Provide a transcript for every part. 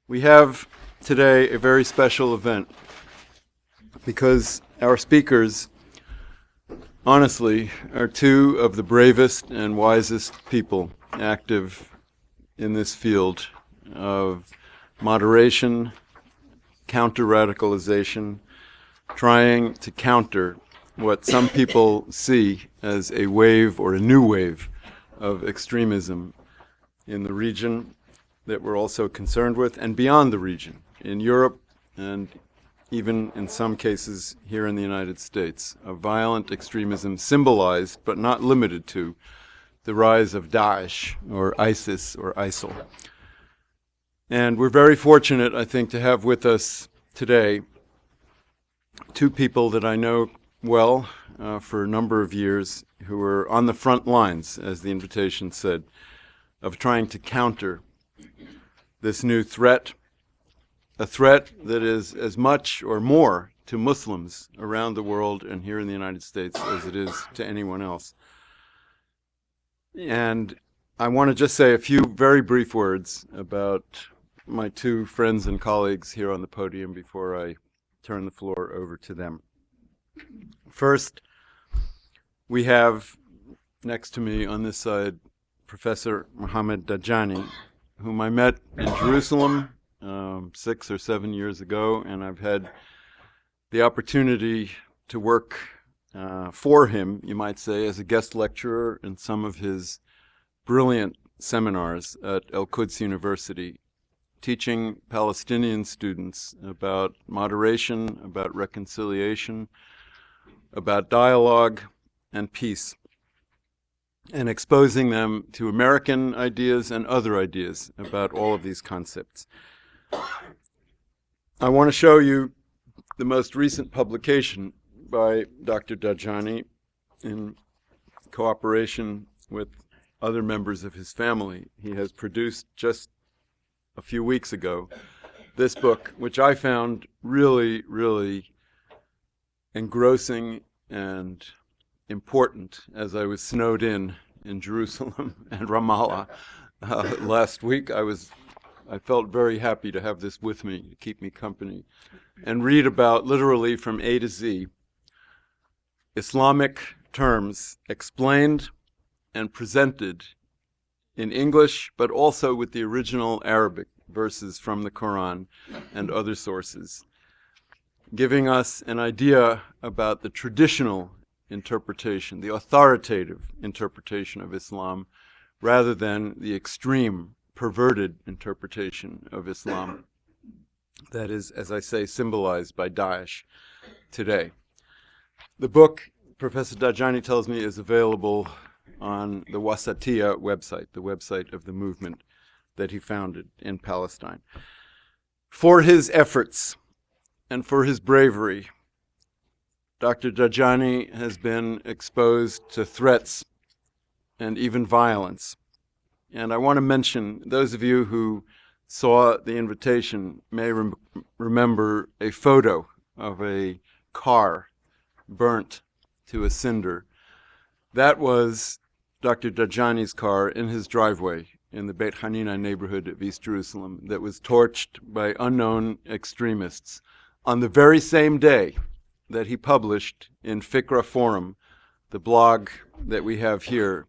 We have today a very special event because our speakers, honestly, are two of the bravest and wisest people active in this field of moderation, counter-radicalization, trying to counter what some people see as a wave or a new wave of extremism in the region that we're also concerned with, and beyond the region, in Europe and even in some cases here in the United States, of violent extremism symbolized, but not limited to, the rise of Daesh or ISIS or ISIL. And we're very fortunate, I think, to have with us today two people that I know well for a number of years who are on the front lines, as the invitation said, of trying to counter this new threat, a threat that is as much or more to Muslims around the world and here in the United States as it is to anyone else. And I want to just say a few very brief words about my two friends and colleagues here on the podium before I turn the floor over to them. First, we have next to me on this side Professor Mohammed Dajani, whom I met in Jerusalem 6 or 7 years ago, and I've had the opportunity to work for him, you might say, as a guest lecturer in some of his brilliant seminars at Al-Quds University, teaching Palestinian students about moderation, about reconciliation, about dialogue and peace, and exposing them to American ideas and other ideas about all of these concepts. I want to show you the most recent publication by Dr. Dajani in cooperation with other members of his family. He has produced just a few weeks ago this book, which I found really, really engrossing and important as I was snowed in Jerusalem and Ramallah last week. I felt very happy to have this with me to keep me company and read about, literally from A to Z, Islamic terms explained and presented in English, but also with the original Arabic verses from the Quran and other sources, giving us an idea about the traditional interpretation, the authoritative interpretation of Islam, rather than the extreme, perverted interpretation of Islam that is, as I say, symbolized by Daesh today. The book, Professor Dajani tells me, is available on the Wasatiyah website, the website of the movement that he founded in Palestine. For his efforts and for his bravery, Dr. Dajani has been exposed to threats and even violence. And I want to mention, those of you who saw the invitation may remember a photo of a car burnt to a cinder. That was Dr. Dajani's car in his driveway in the Beit Hanina neighborhood of East Jerusalem that was torched by unknown extremists on the very same day that he published in Fikra Forum, the blog that we have here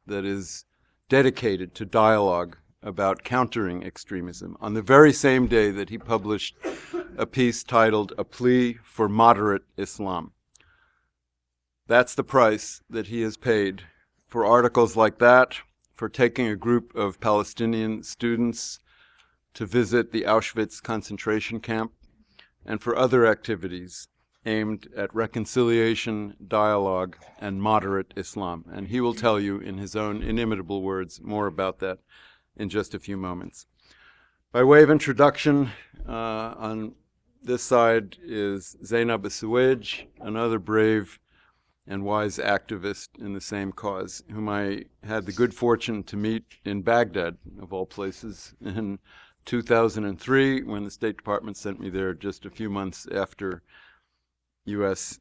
that is dedicated to dialogue about countering extremism, on the very same day that he published a piece titled A Plea for Moderate Islam. That's the price that he has paid for articles like that, for taking a group of Palestinian students to visit the Auschwitz concentration camp, and for other activities aimed at reconciliation, dialogue, and moderate Islam. And he will tell you in his own inimitable words more about that in just a few moments. By way of introduction, on this side is Zainab al-Suwaij, another brave and wise activist in the same cause, whom I had the good fortune to meet in Baghdad, of all places, in 2003, when the State Department sent me there just a few months after U.S.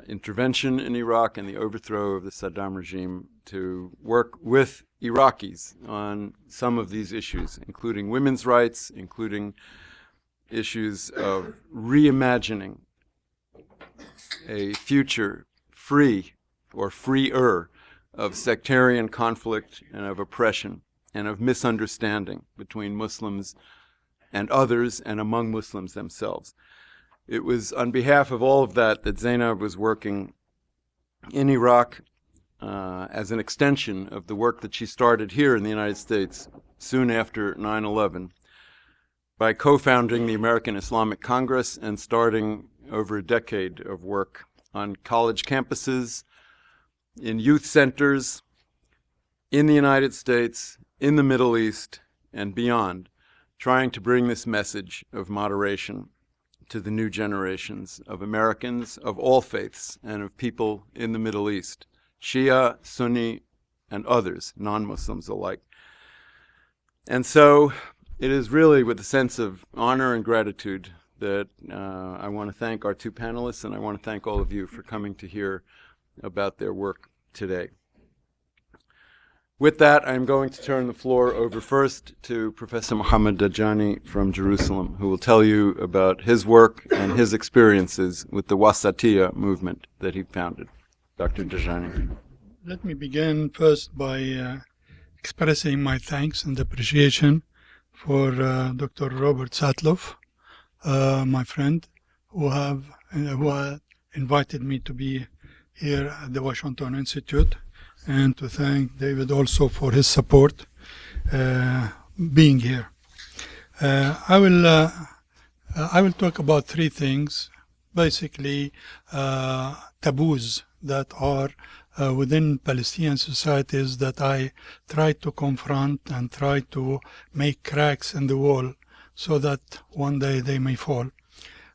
intervention in Iraq and the overthrow of the Saddam regime to work with Iraqis on some of these issues, including women's rights, including issues of reimagining a future free or freer of sectarian conflict and of oppression and of misunderstanding between Muslims and others and among Muslims themselves. It was on behalf of all of that that Zainab was working in Iraq as an extension of the work that she started here in the United States soon after 9/11 by co-founding the American Islamic Congress and starting over a decade of work on college campuses, in youth centers, in the United States, in the Middle East, and beyond, trying to bring this message of moderation to the new generations of Americans of all faiths and of people in the Middle East, Shia, Sunni, and others, non-Muslims alike. And so it is really with a sense of honor and gratitude that I want to thank our two panelists, and I want to thank all of you for coming to hear about their work today. With that, I'm going to turn the floor over first to Professor Mohammed Dajani from Jerusalem, who will tell you about his work and his experiences with the Wasatiyya movement that he founded. Dr. Dajani. Let me begin first by expressing my thanks and appreciation for Dr. Robert Satloff, my friend, who invited me to be here at the Washington Institute, and to thank David also for his support being here. I will talk about three things, basically taboos that are within Palestinian societies that I try to confront and try to make cracks in the wall so that one day they may fall.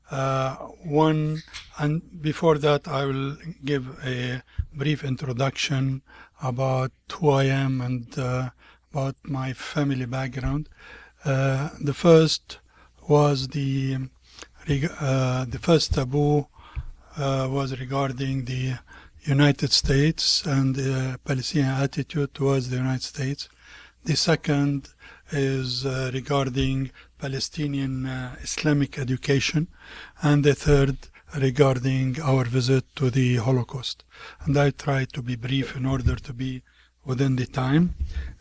And before that, I will give a brief introduction about who I am and about my family background. The first was the first taboo was regarding the United States and the Palestinian attitude towards the United States. The second is regarding Palestinian Islamic education, and the third regarding our visit to the Holocaust. And I try to be brief in order to be within the time.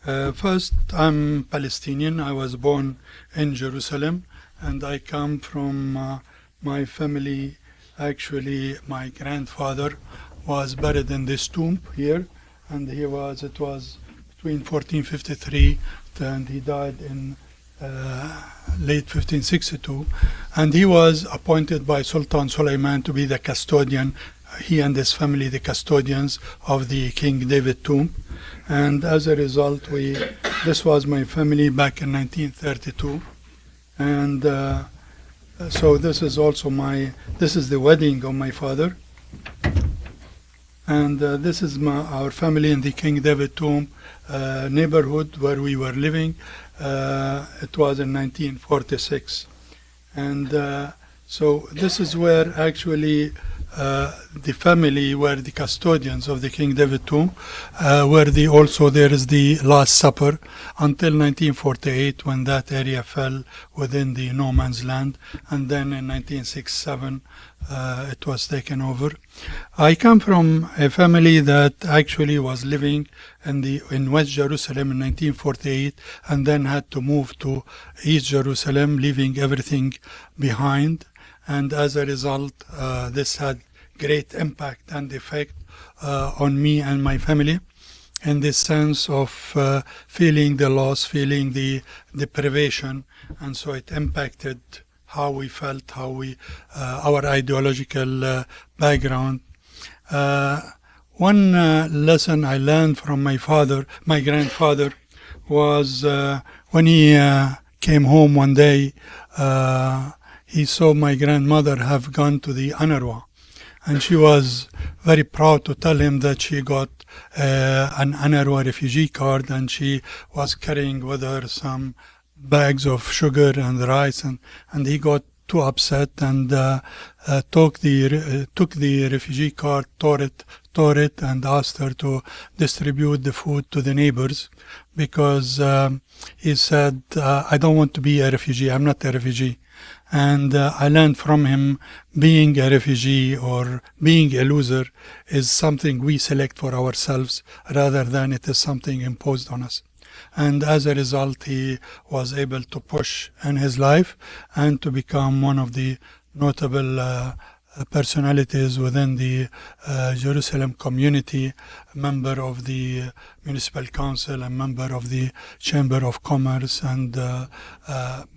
First, I'm Palestinian. I was born in Jerusalem, and I come from my family. Actually, my grandfather was buried in this tomb here, and it was between 1453 and he died in late 1562, and he was appointed by Sultan Suleiman to be the custodian, he and his family, the custodians of the King David tomb. And as a result, this was my family back in 1932. And so this is also this is the wedding of my father. And this is our family in the King David tomb neighborhood where we were living. It was in 1946. And so this is where actually the family were the custodians of the King David tomb, where there is the Last Supper until 1948, when that area fell within the no man's land, and then in 1967 it was taken over. I come from a family that actually was living in West Jerusalem in 1948, and then had to move to East Jerusalem, leaving everything behind. And as a result, this had great impact and effect on me and my family, in the sense of feeling the loss, feeling the deprivation, and so it impacted how we felt, our ideological background. One lesson I learned from my grandfather, was when he came home one day, he saw my grandmother have gone to the UNRWA, and she was very proud to tell him that she got an UNRWA refugee card, and she was carrying with her some bags of sugar and rice, and he got too upset and took the refugee card, tore it, and asked her to distribute the food to the neighbors because he said, I don't want to be a refugee. I'm not a refugee. And I learned from him being a refugee or being a loser is something we select for ourselves rather than it is something imposed on us. And as a result, he was able to push in his life and to become one of the notable personalities within the Jerusalem community, a member of the municipal council, a member of the Chamber of Commerce, and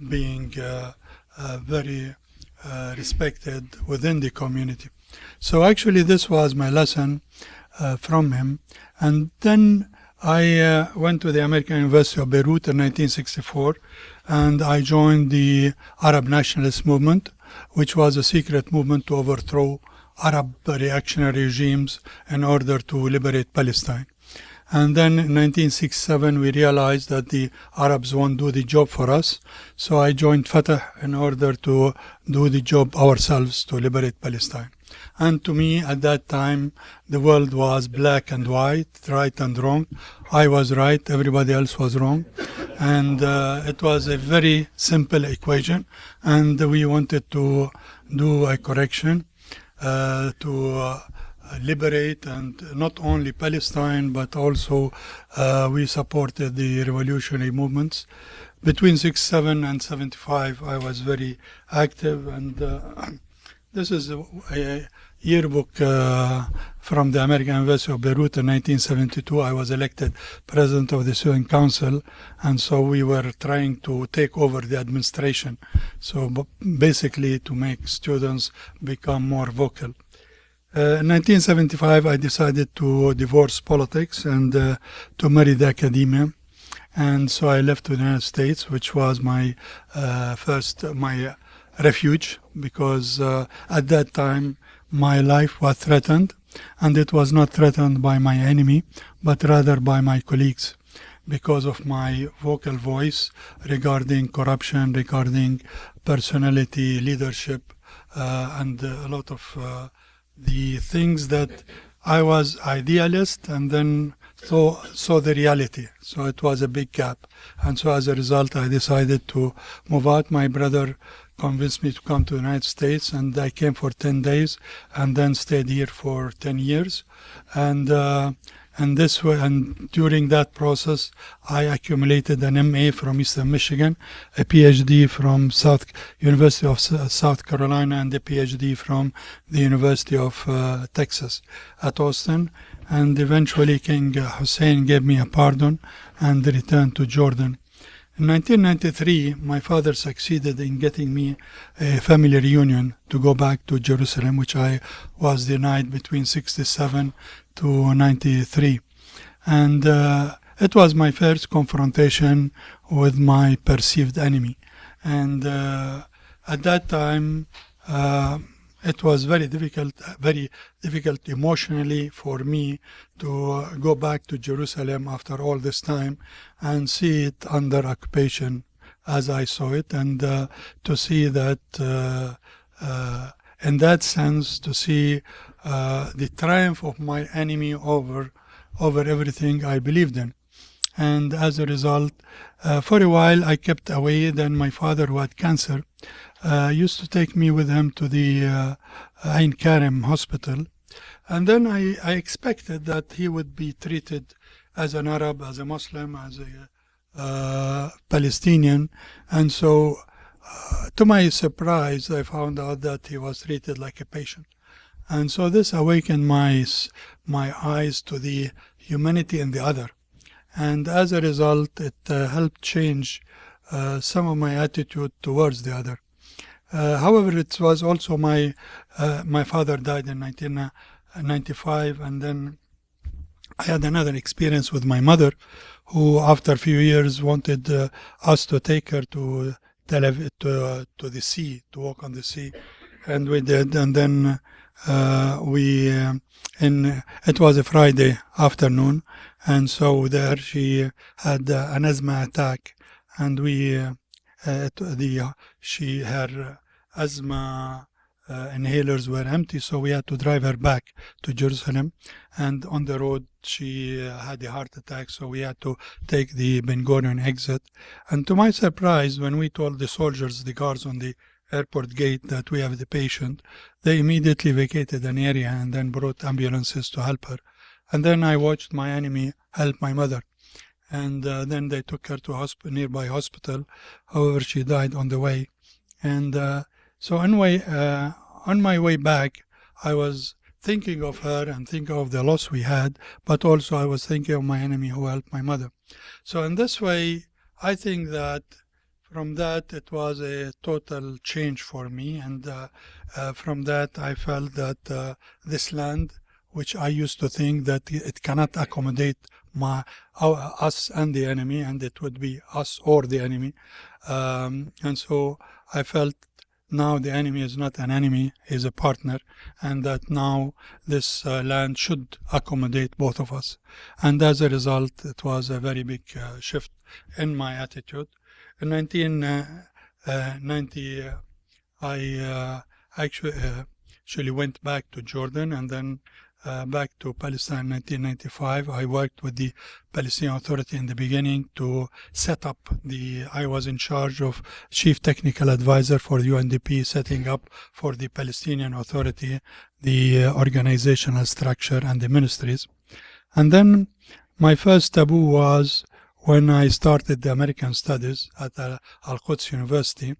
being very respected within the community. So actually this was my lesson from him. And then I went to the American University of Beirut in 1964 and I joined the Arab nationalist movement, which was a secret movement to overthrow Arab reactionary regimes in order to liberate Palestine. And then in 1967 we realized that the Arabs won't do the job for us, so I joined Fatah in order to do the job ourselves to liberate Palestine. And to me at that time the world was black and white, right and wrong. I was right, everybody else was wrong, and it was a very simple equation, and we wanted to do a correction to liberate and not only Palestine but also we supported the revolutionary movements. Between 67 and 75 I was very active, and this is a yearbook from the American University of Beirut in 1972. I was elected president of the Student Council, and so we were trying to take over the administration, so basically to make students become more vocal. In 1975 I decided to divorce politics and to marry the academia, and so I left the United States, which was my my refuge, because at that time my life was threatened, and it was not threatened by my enemy but rather by my colleagues because of my vocal voice regarding corruption, regarding personality, leadership, and a lot of the things that I was idealist and then saw the reality. So it was a big gap. And so as a result, I decided to move out. My brother convinced me to come to the United States, and I came for 10 days and then stayed here for 10 years. And this way, and during that process, I accumulated an MA from Eastern Michigan, a PhD from University of South Carolina, and a PhD from the University of Texas at Austin. And eventually King Hussein gave me a pardon and returned to Jordan. In 1993, my father succeeded in getting me a family reunion to go back to Jerusalem, which I was denied between 67 to 93. And it was my first confrontation with my perceived enemy. And at that time, it was very difficult emotionally for me to go back to Jerusalem after all this time and see it under occupation as I saw it, and to see that, in that sense, to see the triumph of my enemy over everything I believed in. And as a result, for a while I kept away. Then my father, who had cancer, used to take me with him to the Ain Karim hospital. And then I expected that he would be treated as an Arab, as a Muslim, as a Palestinian. And so, to my surprise, I found out that he was treated like a patient. And so this awakened my eyes to the humanity in the other. And as a result, it helped change some of my attitude towards the other. However, it was also my father died in 1995, and then I had another experience with my mother, who after a few years wanted us to take her to the sea, to walk on the sea, and we did. And then it was a Friday afternoon, and so there she had an asthma attack, and her asthma inhalers were empty, so we had to drive her back to Jerusalem. And on the road, she had a heart attack, so we had to take the Ben Gurion exit. And to my surprise, when we told the soldiers, the guards on the airport gate, that we have the patient, they immediately vacated an area and then brought ambulances to help her. And then I watched my enemy help my mother. And then they took her to a nearby hospital. However, she died on the way. And so on my way back, I was thinking of her and thinking of the loss we had, but also I was thinking of my enemy who helped my mother. So in this way, I think that from that, it was a total change for me. And from that, I felt that this land, which I used to think that it cannot accommodate us and the enemy, and it would be us or the enemy. And so I felt now the enemy is not an enemy, is a partner, and that now this land should accommodate both of us. And as a result, it was a very big shift in my attitude. In 1990, I actually went back to Jordan and then back to Palestine in 1995. I worked with the Palestinian Authority in the beginning to set up I was in charge of Chief Technical Advisor for the UNDP, setting up for the Palestinian Authority the organizational structure and the ministries. And then my first taboo was when I started the American Studies at Al-Quds University.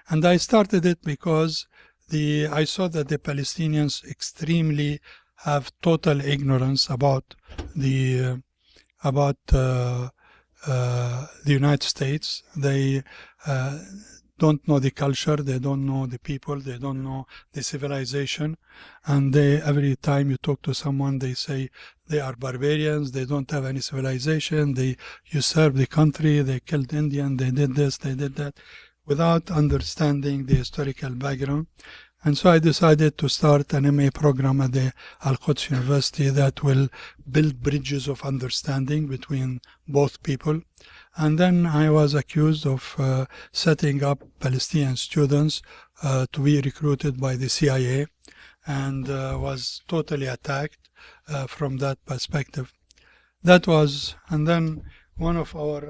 And I started it because I saw that the Palestinians extremely have total ignorance about the United States. They don't know the culture, they don't know the people, they don't know the civilization, and every time you talk to someone, they say they are barbarians, they don't have any civilization, they usurp the country, they killed Indian, they did this, they did that, without understanding the historical background. And so I decided to start an MA program at the Al-Quds University that will build bridges of understanding between both people. And then I was accused of setting up Palestinian students to be recruited by the CIA, and was totally attacked from that perspective. And then one of our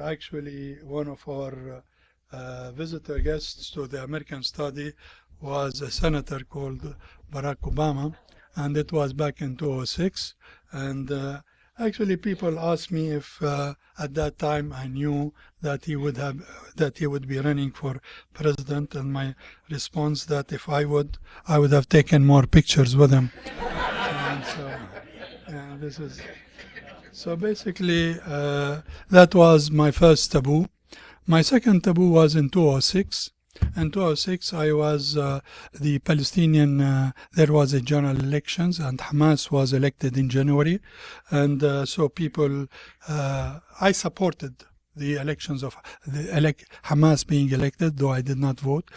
visitor guests to the American study was a senator called Barack Obama, and it was back in 2006. And actually, people asked me if at that time I knew that he would be running for president, and my response that if I would have taken more pictures with him. And so basically that was my first taboo. My second taboo was in 2006. In 2006, I was the Palestinian, there was a general elections, and Hamas was elected in January. And so people, I supported the elections of Hamas being elected, though I did not vote,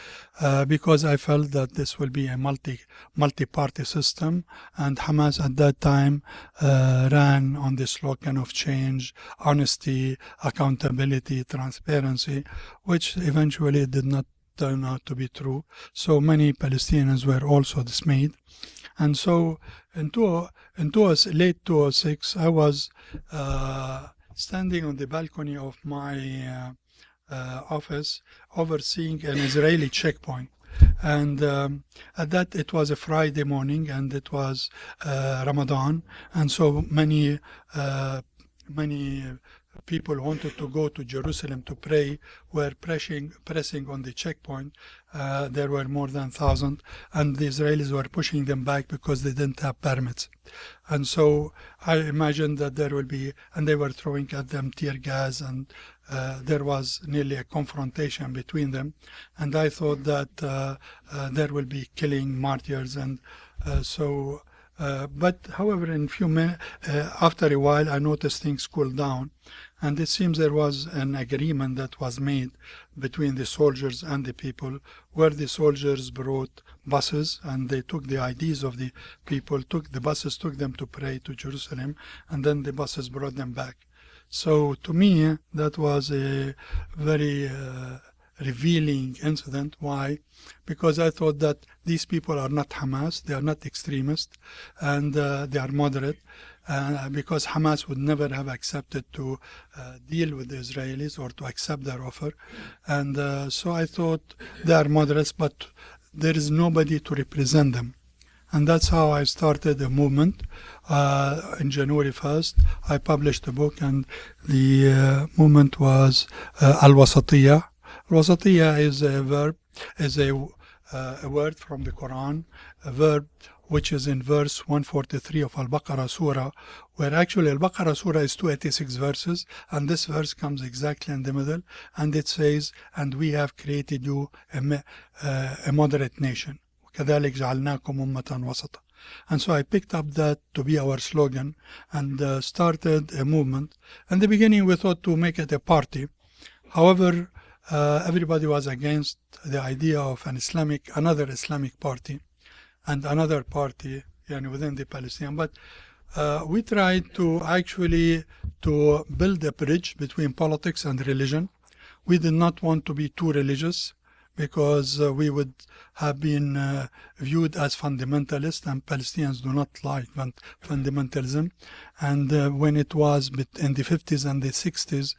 because I felt that this will be a multi-party system. And Hamas at that time ran on the slogan of change, honesty, accountability, transparency, which eventually did not turn out to be true. So many Palestinians were also dismayed. And so in late 2006, I was standing on the balcony of my office overseeing an Israeli checkpoint. And at that, it was a Friday morning, and it was Ramadan. And so many people wanted to go to Jerusalem to pray, were pressing on the checkpoint. There were more than 1,000, and the Israelis were pushing them back because they didn't have permits. And so I imagined that there will be, and they were throwing at them tear gas, and there was nearly a confrontation between them. And I thought that there will be killing, martyrs, and but however, in few minutes, after a while, I noticed things cooled down, and it seems there was an agreement that was made between the soldiers and the people, where the soldiers brought buses and they took the IDs of the people, took them to pray to Jerusalem, and then the buses brought them back. So to me, that was a very revealing incident. Why? Because I thought that these people are not Hamas, they are not extremists, and they are moderate. Because Hamas would never have accepted to deal with the Israelis or to accept their offer. And so I thought they are moderates, but there is nobody to represent them. And that's how I started a movement. In January 1st, I published a book, and the movement was al-Wasatiyya. Al-Wasatiyya is a verb, is a word from the Quran, a verb which is in verse 143 of Al-Baqarah Surah, where actually Al-Baqarah Surah is 286 verses, and this verse comes exactly in the middle, and it says, and we have created you a moderate nation. كذلك جعلناكم أمة وسطا. And so I picked up that to be our slogan and started a movement. In the beginning we thought to make it a party. However, everybody was against the idea of another Islamic party and another party within the Palestinian. But we tried to actually to build a bridge between politics and religion. We did not want to be too religious, because we would have been viewed as fundamentalists, and Palestinians do not like fundamentalism. And when it was in the 50s and the 60s,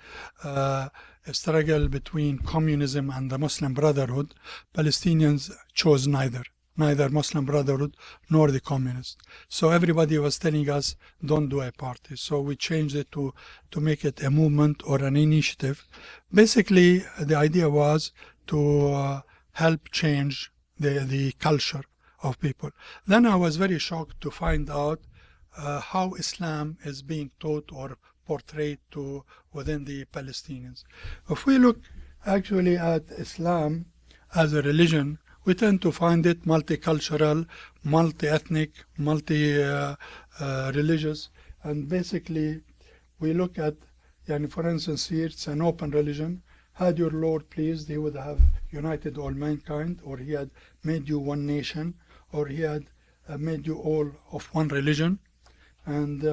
a struggle between communism and the Muslim Brotherhood, Palestinians chose neither Muslim Brotherhood nor the communists. So everybody was telling us, don't do a party. So we changed it to make it a movement or an initiative. Basically, the idea was to help change the culture of people. Then I was very shocked to find out how Islam is being taught or portrayed within the Palestinians. If we look actually at Islam as a religion, we tend to find it multicultural, multi-ethnic, multi-religious, and basically we look at, for instance, here it's an open religion. Had your Lord pleased, he would have united all mankind, or he had made you one nation, or he had made you all of one religion. And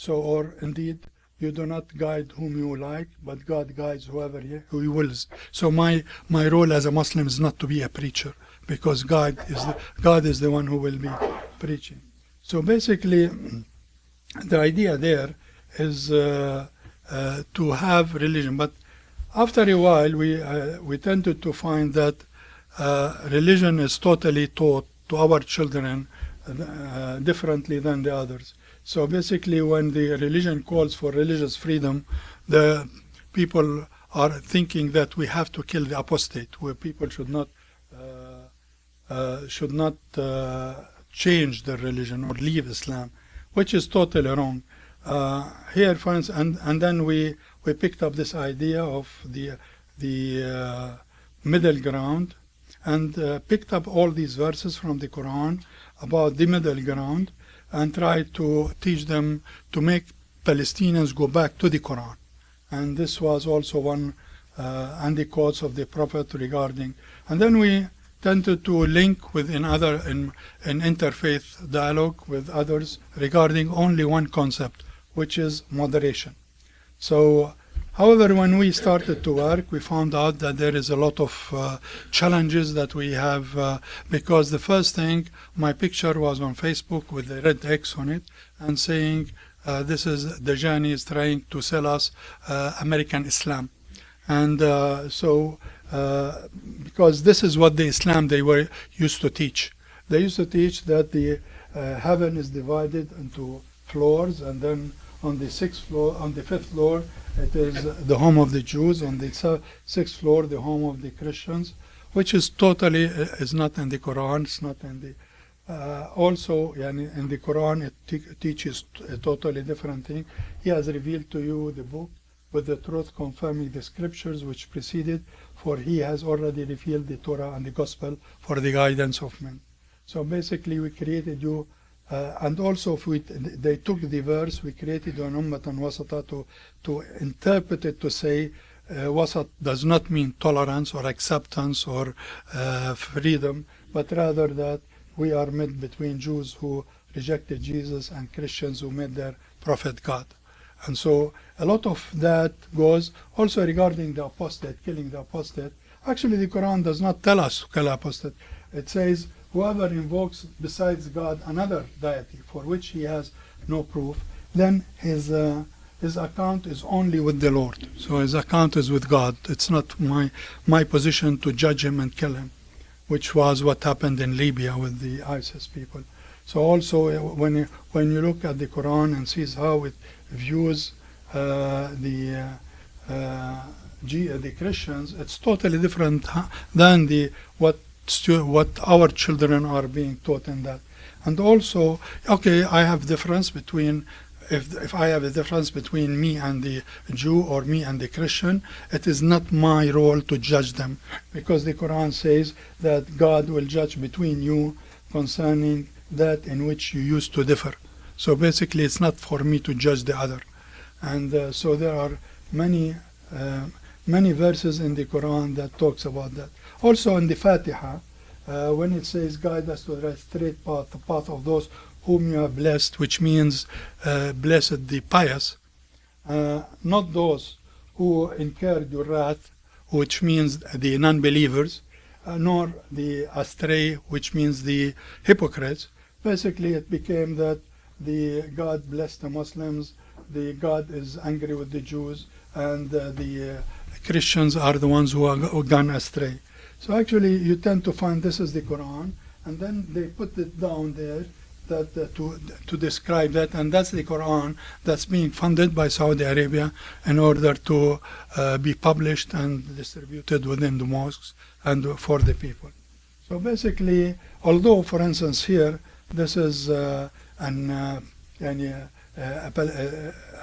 or indeed, you do not guide whom you like, but God guides who he wills. So my role as a Muslim is not to be a preacher, because God is the one who will be preaching. So basically, the idea there is to have religion. But after a while, we tended to find that religion is totally taught to our children differently than the others. So basically, when the religion calls for religious freedom, the people are thinking that we have to kill the apostate, where people should not change their religion or leave Islam, which is totally wrong. Here, for instance, and then we picked up this idea of the middle ground, and picked up all these verses from the Quran about the middle ground, and tried to teach them to make Palestinians go back to the Quran. And this was also one and the quotes of the Prophet regarding. And then we tended to link with in interfaith dialogue with others regarding only one concept, which is moderation. So, however, when we started to work, we found out that there is a lot of challenges that we have, because the first thing, my picture was on Facebook with a red X on it, and saying, this is Dajani is trying to sell us American Islam. And because this is what the Islam they were used to teach. They used to teach that the heaven is divided into floors, and then on the fifth floor, it is the home of the Jews. On the sixth floor, the home of the Christians, which is totally is not in the Quran. It's not in the. Also, in the Quran, it teaches a totally different thing. He has revealed to you the book with the truth confirming the scriptures which preceded, for he has already revealed the Torah and the Gospel for the guidance of men. So basically, we created you. And also, they took the verse, we created an ummatan wasata to interpret it to say wasat does not mean tolerance or acceptance or freedom, but rather that we are made between Jews who rejected Jesus and Christians who made their prophet God. And so a lot of that goes also regarding the apostate, killing the apostate. Actually, the Quran does not tell us to kill apostate. It says, whoever invokes besides God another deity for which he has no proof, then his account is only with the Lord. So his account is with God. It's not my position to judge him and kill him, which was what happened in Libya with the ISIS people. So also when you look at the Quran and sees how it views the Christians, it's totally different than what our children are being taught in that. And also, okay, I have difference between, if I have a difference between me and the Jew or me and the Christian, it is not my role to judge them, because the Quran says that God will judge between you concerning that in which you used to differ. So basically it's not for me to judge the other. And so there are many verses in the Quran that talks about that. Also in the Fatiha, when it says guide us to the straight path, the path of those whom you have blessed, which means blessed the pious, not those who incurred your wrath, which means the non-believers, nor the astray, which means the hypocrites. Basically it became that the God blessed the Muslims, the God is angry with the Jews, and the Christians are the ones who are gone astray. So actually you tend to find this is the Quran, and then they put it down there that to describe that, and that's the Quran that's being funded by Saudi Arabia in order to be published and distributed within the mosques and for the people. So basically, although for instance here this is a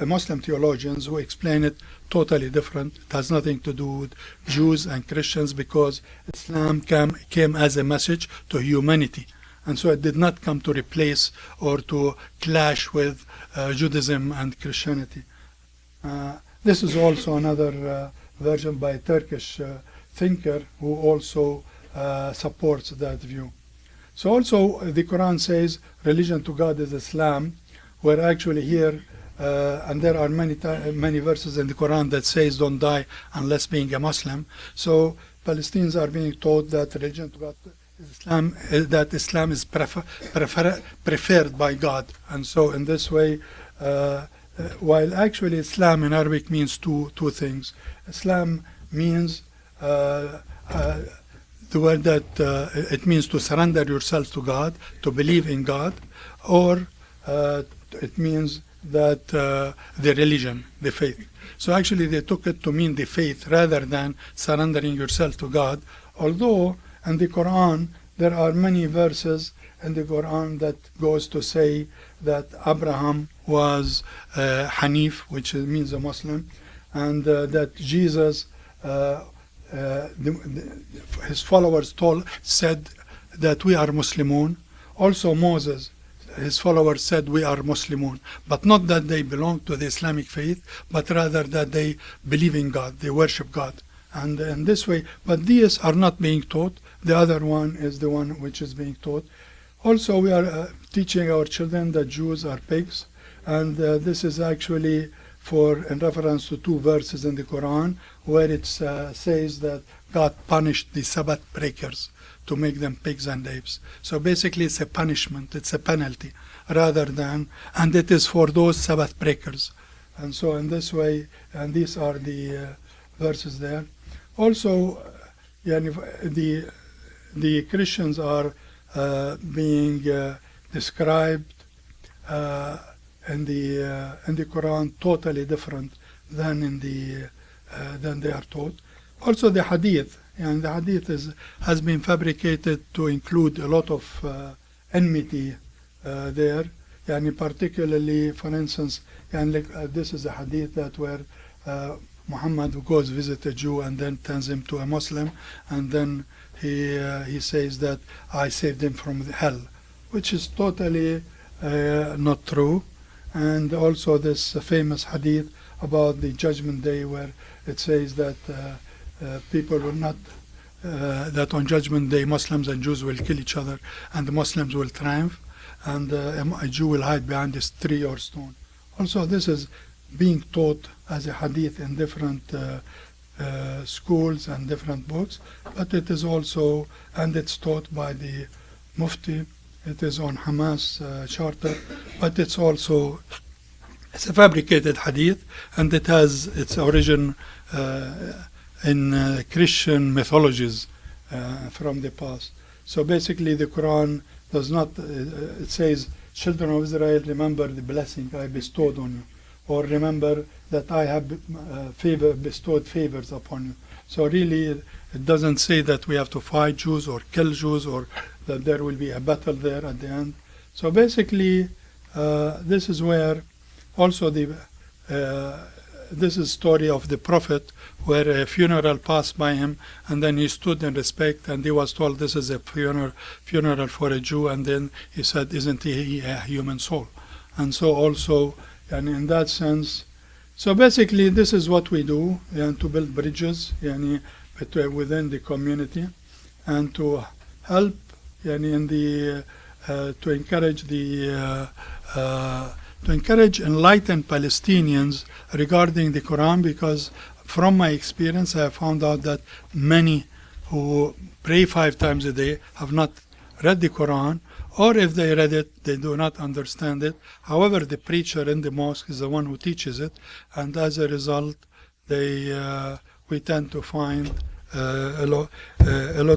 Muslim theologians who explain it totally different. It has nothing to do with Jews and Christians, because Islam came as a message to humanity. And so it did not come to replace or to clash with Judaism and Christianity. This is also another version by a Turkish thinker who also supports that view. So also the Quran says religion to God is Islam, where actually here, and there are many verses in the Quran that says don't die unless being a Muslim. So Palestinians are being taught that religion to God is Islam, that Islam is preferred by God. And so in this way, while actually Islam in Arabic means two things. Islam means the word that it means to surrender yourself to God, to believe in God, or it means that the religion, the faith. So actually they took it to mean the faith rather than surrendering yourself to God, although in the Quran there are many verses in the Quran that goes to say that Abraham was Hanif, which means a Muslim, and that Jesus, his followers said that we are Muslimun. Also Moses, his followers said we are Muslimun, but not that they belong to the Islamic faith, but rather that they believe in God, they worship God. And in this way, but these are not being taught. The other one is the one which is being taught. Also, we are teaching our children that Jews are pigs, and this is actually in reference to two verses in the Quran where it says that God punished the Sabbath breakers to make them pigs and apes. So basically it's a punishment, it's a penalty, rather than, and it is for those Sabbath breakers. And so in this way, and these are the verses there. Also, the Christians are being described in the Quran totally different than than they are taught. Also the Hadith, and the Hadith has been fabricated to include a lot of enmity there. And particularly, for instance, this is a Hadith that where Mohammed goes visit a Jew and then turns him to a Muslim, and then he says that I saved him from hell, which is totally not true. And also this famous Hadith about the Judgment Day, where it says that people will not, that on Judgment Day Muslims and Jews will kill each other, and the Muslims will triumph, and a Jew will hide behind this tree or stone. Also, this is being taught as a hadith in different schools and different books, but it is also, and it's taught by the Mufti. It is on Hamas charter, but it's also, it's a fabricated hadith, and it has its origin in Christian mythologies from the past. So basically the Quran does not, it says, children of Israel, remember the blessing I bestowed on you, or remember that I have bestowed favors upon you. So really it doesn't say that we have to fight Jews or kill Jews or that there will be a battle there at the end. So basically this is where also this is story of the Prophet, where a funeral passed by him, and then he stood in respect, and he was told this is a funeral for a Jew, and then he said, isn't he a human soul? And so also, and in that sense, so basically this is what we do, and to build bridges within the community, and to help in the to encourage enlightened Palestinians regarding the Quran, because from my experience I have found out that many who pray 5 times a day have not read the Quran, or if they read it, they do not understand it. However, the preacher in the mosque is the one who teaches it, and as a result, we tend to find a lot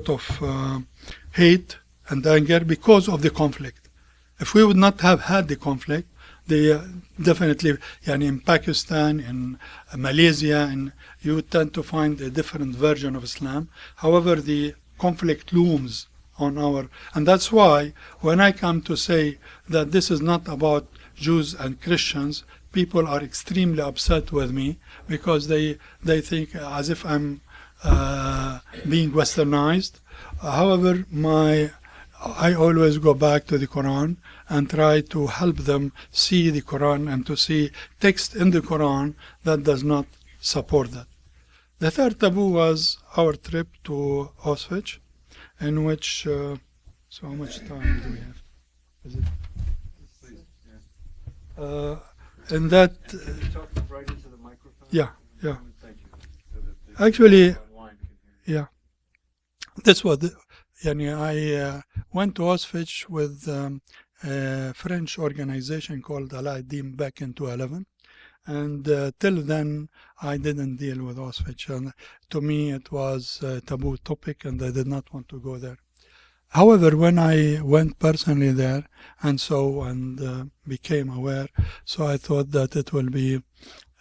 of hate and anger because of the conflict. If we would not have had the conflict, they definitely, in Pakistan, in Malaysia, and you tend to find a different version of Islam. However, the conflict looms on and that's why when I come to say that this is not about Jews and Christians, people are extremely upset with me, because they think as if I'm being westernized. However, I always go back to the Quran and try to help them see the Quran and to see text in the Quran that does not support that. The third taboo was our trip to Auschwitz, in which, so how much time do we have? Is it? Please, yeah. In that, Can you talk right into the microphone? Yeah. Thank you. So that the Actually, online can hear you. yeah, this was, I went to Auschwitz with a French organization called Al-Din back in 2011. And till then, I didn't deal with Auschwitz. And to me, it was a taboo topic, and I did not want to go there. However, when I went personally there and became aware, so I thought that it will be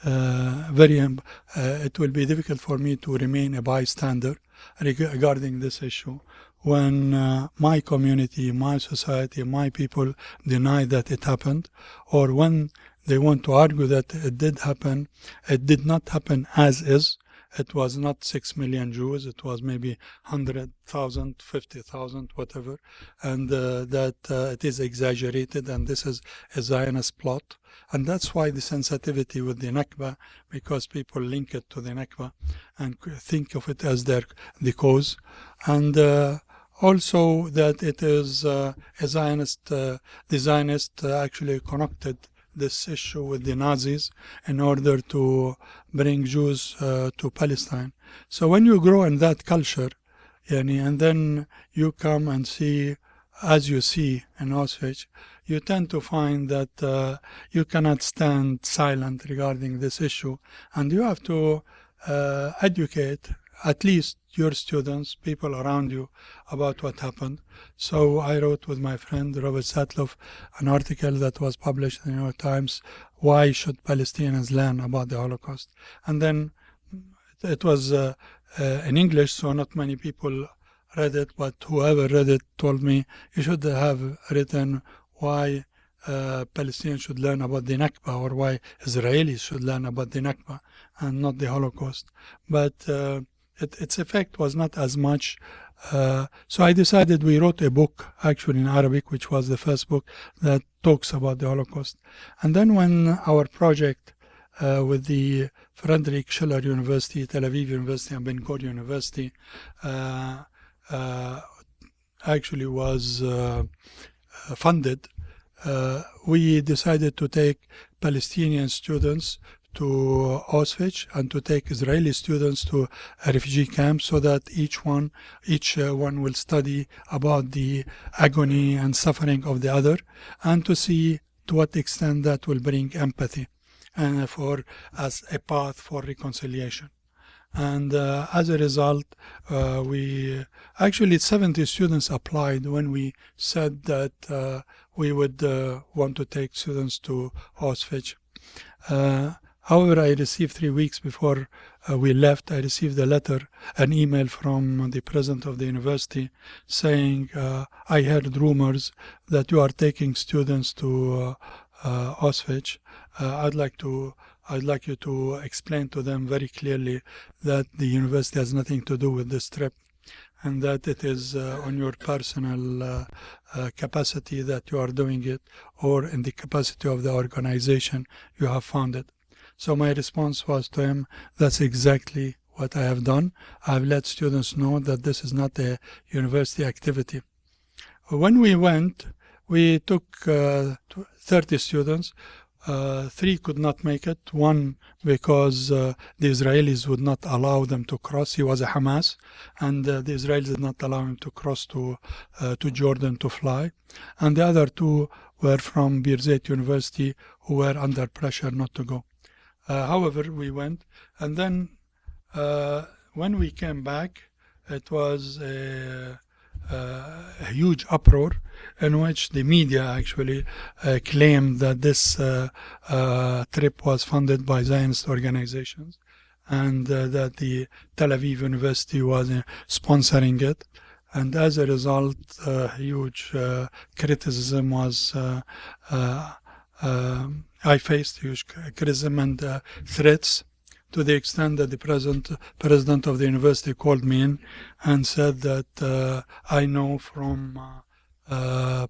it will be difficult for me to remain a bystander regarding this issue when my community, my society, my people deny that it happened, or when they want to argue that it did happen. It did not happen as is. It was not 6 million Jews. It was maybe 100,000, 50,000, whatever. And that it is exaggerated, and this is a Zionist plot. And that's why the sensitivity with the Nakba, because people link it to the Nakba and think of it as the cause. And also that it is a Zionist, the Zionist actually connected this issue with the Nazis in order to bring Jews to Palestine. So when you grow in that culture, and then you come and see, as you see in Auschwitz, you tend to find that you cannot stand silent regarding this issue, and you have to educate at least your students, people around you, about what happened. So I wrote with my friend Robert Satloff an article that was published in the New York Times, Why Should Palestinians Learn About the Holocaust? And then it was in English, so not many people read it, but whoever read it told me you should have written why Palestinians should learn about the Nakba, or why Israelis should learn about the Nakba and not the Holocaust. But its effect was not as much. So I decided we wrote a book, actually in Arabic, which was the first book that talks about the Holocaust. And then when our project with the Friedrich Schiller University, Tel Aviv University, and Ben Gurion University actually was funded, we decided to take Palestinian students to Auschwitz and to take Israeli students to a refugee camp so that each one will study about the agony and suffering of the other, and to see to what extent that will bring empathy and as a path for reconciliation. And as a result, we actually 70 students applied when we said that we would want to take students to Auschwitz. However, I received 3 weeks before we left, I received an email from the president of the university saying, I heard rumors that you are taking students to Auschwitz. I'd like you to explain to them very clearly that the university has nothing to do with this trip, and that it is on your personal capacity that you are doing it, or in the capacity of the organization you have founded. So my response was to him, that's exactly what I have done. I've let students know that this is not a university activity. When we went, we took 30 students. 3 could not make it. 1 because the Israelis would not allow them to cross. He was a Hamas, and the Israelis did not allow him to cross to Jordan to fly. And the other 2 were from Birzeit University, who were under pressure not to go. However, we went, and then when we came back, it was a huge uproar in which the media actually claimed that this trip was funded by Zionist organizations, and that the Tel Aviv University was sponsoring it. And as a result, huge criticism was I faced huge criticism and threats, to the extent that the president of the university called me in and said that I know from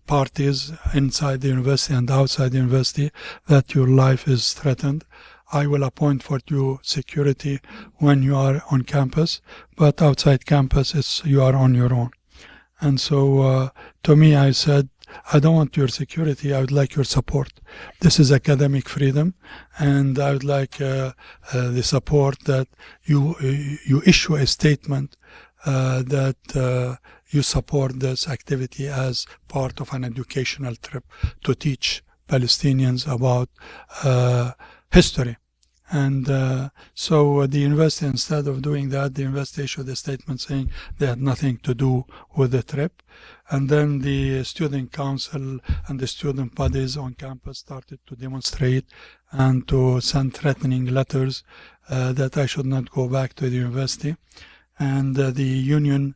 parties inside the university and outside the university that your life is threatened. I will appoint for you security when you are on campus, but outside campus you are on your own. And so to me, I said, I don't want your security, I would like your support. This is academic freedom, and I would like the support that you issue a statement that you support this activity as part of an educational trip to teach Palestinians about history. And so the university, instead of doing that, the university issued a statement saying they had nothing to do with the trip. And then the student council and the student bodies on campus started to demonstrate and to send threatening letters that I should not go back to the university. And the union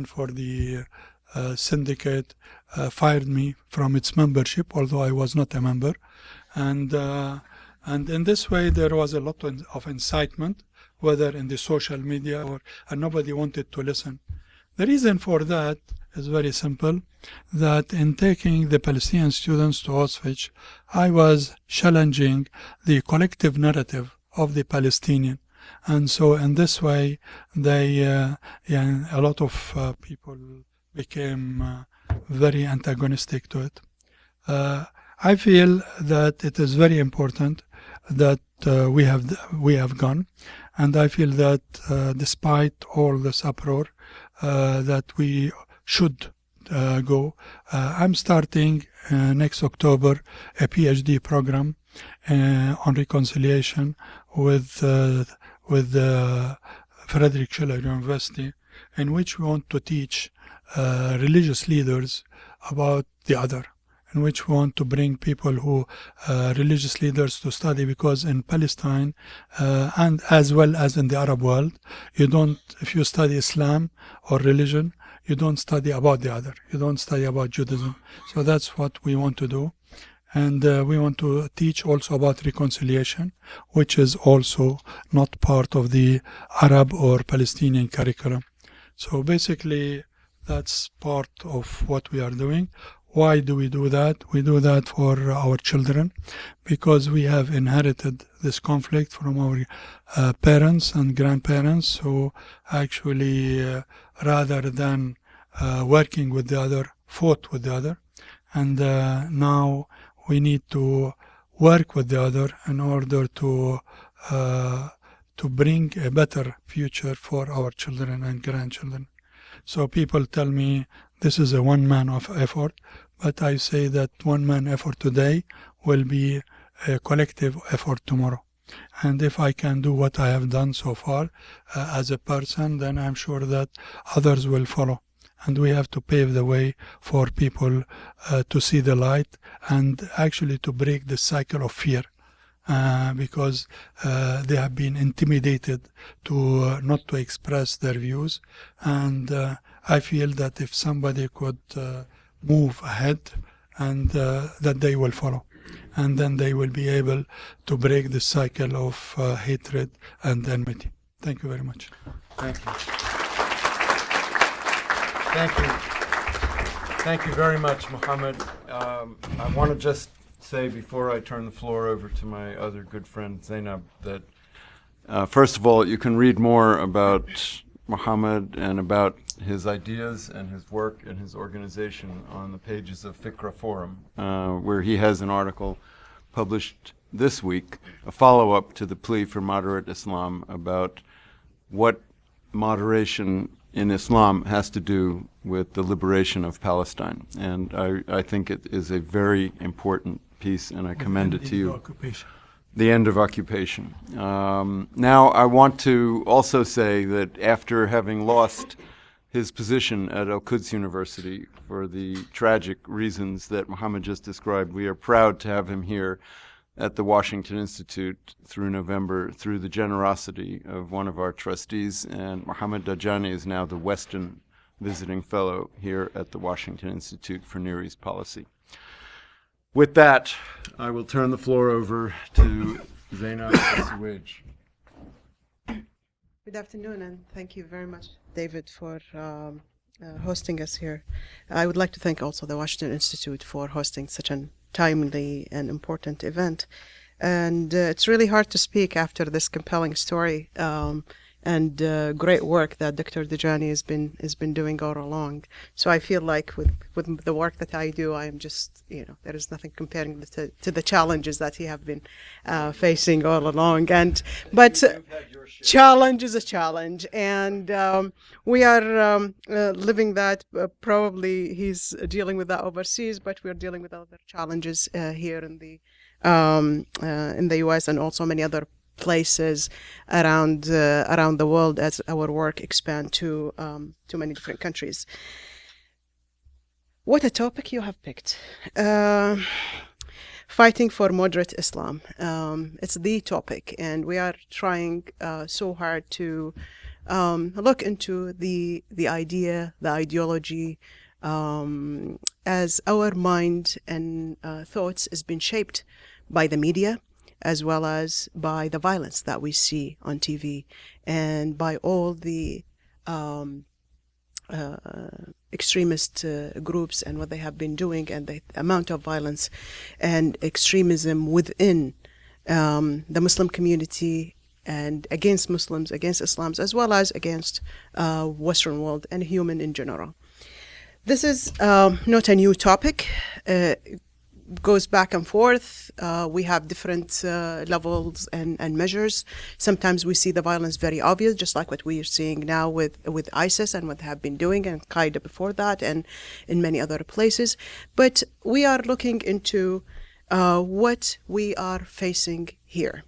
for the syndicate fired me from its membership, although I was not a member. And in this way, there was a lot of incitement, whether in the social media and nobody wanted to listen. The reason for that is very simple, that in taking the Palestinian students to Auschwitz, I was challenging the collective narrative of the Palestinian. And so in this way, a lot of people became very antagonistic to it. I feel that it is very important that we have gone, and I feel that despite all this uproar, that we should go. I'm starting next October a PhD program on reconciliation with Friedrich Schiller University, in which we want to teach religious leaders about the other, in which we want to bring people religious leaders to study, because in Palestine and as well as in the Arab world, if you study Islam or religion, you don't study about the other. You don't study about Judaism. So that's what we want to do. And we want to teach also about reconciliation, which is also not part of the Arab or Palestinian curriculum. So basically, that's part of what we are doing. Why do we do that? We do that for our children, because we have inherited this conflict from our parents and grandparents, who actually, rather than working with the other, fought with the other. And now we need to work with the other in order to bring a better future for our children and grandchildren. So people tell me this is a one-man effort, but I say that one-man effort today will be a collective effort tomorrow. And if I can do what I have done so far as a person, then I'm sure that others will follow. And we have to pave the way for people to see the light and actually to break the cycle of fear. Because they have been intimidated to not to express their views, and I feel that if somebody could move ahead, and that they will follow, and then they will be able to break the cycle of hatred and enmity. Thank you very much. Thank you. Thank you. Thank you very much, Mohammed. I want to just say before I turn the floor over to my other good friend Zainab that first of all, you can read more about Mohammed and about his ideas and his work and his organization on the pages of Fikra Forum, where he has an article published this week, a follow-up to the plea for moderate Islam about what moderation in Islam has to do with the liberation of Palestine. And I think it is a very important piece, and I commend it to you. The end of occupation. Now, I want to also say that after having lost his position at Al-Quds University for the tragic reasons that Mohammed just described, we are proud to have him here at the Washington Institute through November through the generosity of one of our trustees, and Mohammed Dajani is now the Weston Visiting Fellow here at the Washington Institute for Near East Policy. With that, I will turn the floor over to Zainab al-Suwaij. Good afternoon, and thank you very much, David, for hosting us here. I would like to thank also the Washington Institute for hosting such a timely and important event. And it's really hard to speak after this compelling story and great work that Dr. Dajani has been doing all along. So I feel like with the work that I do, I am just, there is nothing comparing to the challenges that he have been facing all along. But challenge is a challenge, and we are living that. Probably he's dealing with that overseas, but we're dealing with other challenges here in the U.S. and also many other places around the world as our work expands to many different countries. What a topic you have picked. Fighting for moderate Islam. It's the topic, and we are trying so hard to look into the idea, the ideology, as our mind and thoughts has been shaped by the media, as well as by the violence that we see on TV and by all the extremist groups and what they have been doing and the amount of violence and extremism within the Muslim community and against Muslims, against Islam, as well as against Western world and human in general. This is not a new topic. Goes back and forth. We have different levels and measures. Sometimes we see the violence very obvious, just like what we are seeing now with ISIS and what they have been doing, and Qaeda before that, and in many other places. But we are looking into what we are facing here.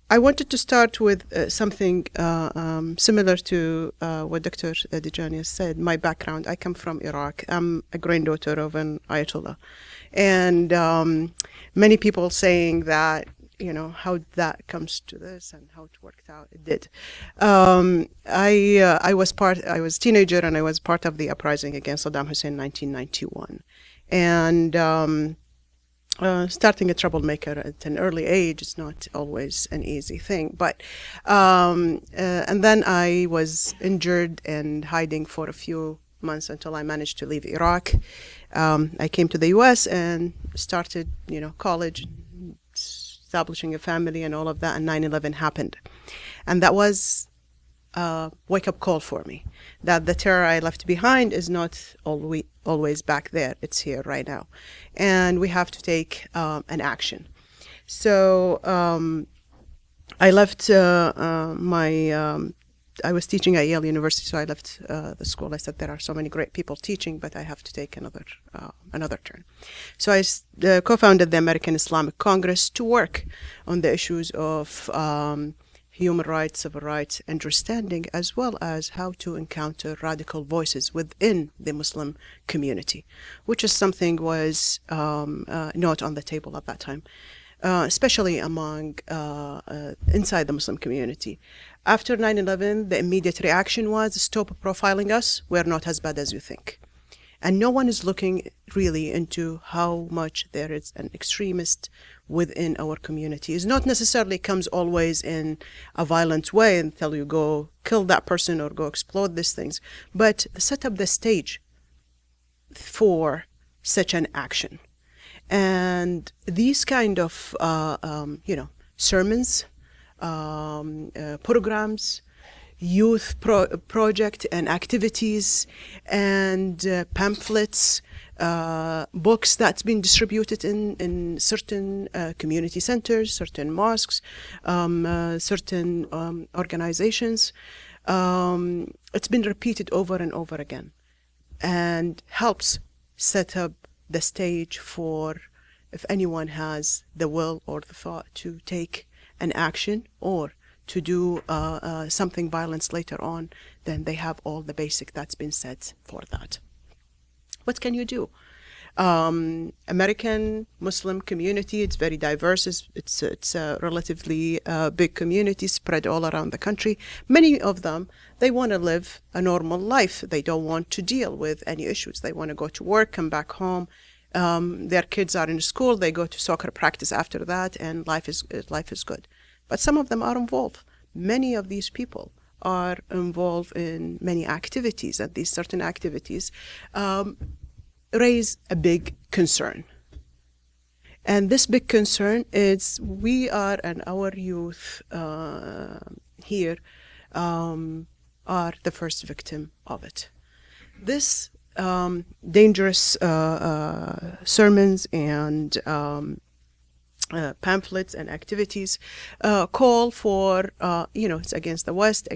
I wanted to start with something similar to what Dr. Dajani has said. My background, I come from Iraq. I'm a granddaughter of an Ayatollah. And many people saying that, how that comes to this and how it worked out. It did. I was a teenager, and I was part of the uprising against Saddam Hussein in 1991. And starting a troublemaker at an early age is not always an easy thing. But and then I was injured and hiding for a few months until I managed to leave Iraq. I came to the U.S. and started, college, establishing a family and all of that, and 9/11 happened. And that was a wake-up call for me, that the terror I left behind is not always back there. It's here right now. And we have to take an action. So I left I was teaching at Yale University, so I left the school. I said there are so many great people teaching, but I have to take another turn. So I co-founded the American Islamic Congress to work on the issues of human rights, civil rights, understanding, as well as how to encounter radical voices within the Muslim community, which is something was not on the table at that time. Especially among inside the Muslim community. After 9/11, the immediate reaction was, stop profiling us, we're not as bad as you think. And no one is looking really into how much there is an extremist within our community. It's not necessarily comes always in a violent way until you go kill that person or go explode these things, but set up the stage for such an action. And these kind of, sermons, programs, youth project and activities, and pamphlets, books that's been distributed in certain community centers, certain mosques, certain organizations. It's been repeated over and over again, and helps set up the stage for if anyone has the will or the thought to take an action or to do something violence later on, then they have all the basic that's been set for that. What can you do? American Muslim community, it's very diverse. It's a relatively big community spread all around the country. Many of them, they want to live a normal life. They don't want to deal with any issues. They want to go to work, come back home. Their kids are in school. They go to soccer practice after that, and life is good. But some of them are involved. Many of these people are involved in many activities, and these certain activities raise a big concern. And this big concern is we are, and our youth here are the first victim of it. This dangerous sermons and pamphlets and activities call for, it's against the West,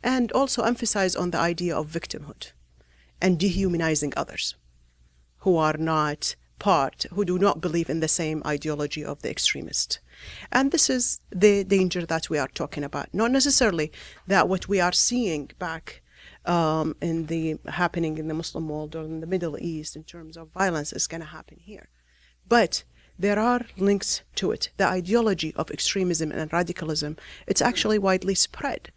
and also emphasize on the idea of victimhood and dehumanizing others who are not who do not believe in the same ideology of the extremist. And this is the danger that we are talking about. Not necessarily that what we are seeing back happening in the Muslim world or in the Middle East in terms of violence is going to happen here. But there are links to it. The ideology of extremism and radicalism, it's actually widely spread.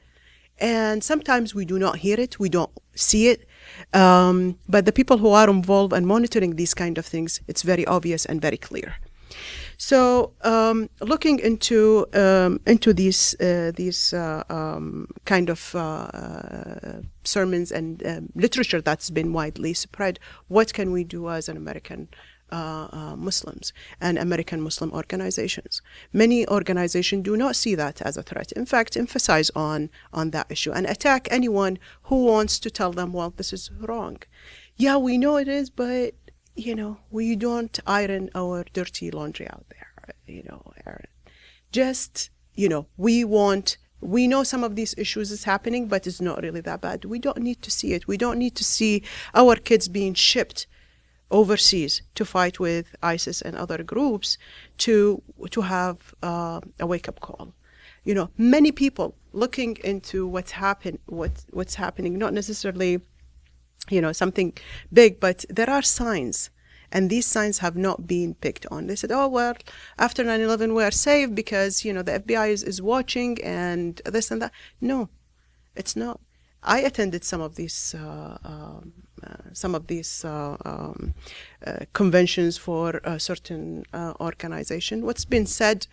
And sometimes we do not hear it, we don't see it, but the people who are involved and monitoring these kind of things, it's very obvious and very clear. So, looking into these kind of sermons and literature that's been widely spread, what can we do as an American Muslims and American Muslim organizations? Many organizations do not see that as a threat. In fact, emphasize on that issue and attack anyone who wants to tell them, well, this is wrong. Yeah, we know it is, but we don't iron our dirty laundry out there, Aaron. Just, we know some of these issues is happening, but it's not really that bad. We don't need to see it. We don't need to see our kids being shipped overseas to fight with ISIS and other groups to have a wake-up call. Many people looking into what's happening, not necessarily something big, but there are signs, and these signs have not been picked on. They said, oh, well, after 9/11 we are safe because the FBI is watching and this and that. No, it's not. I attended some of these conventions for a certain organization. What's been said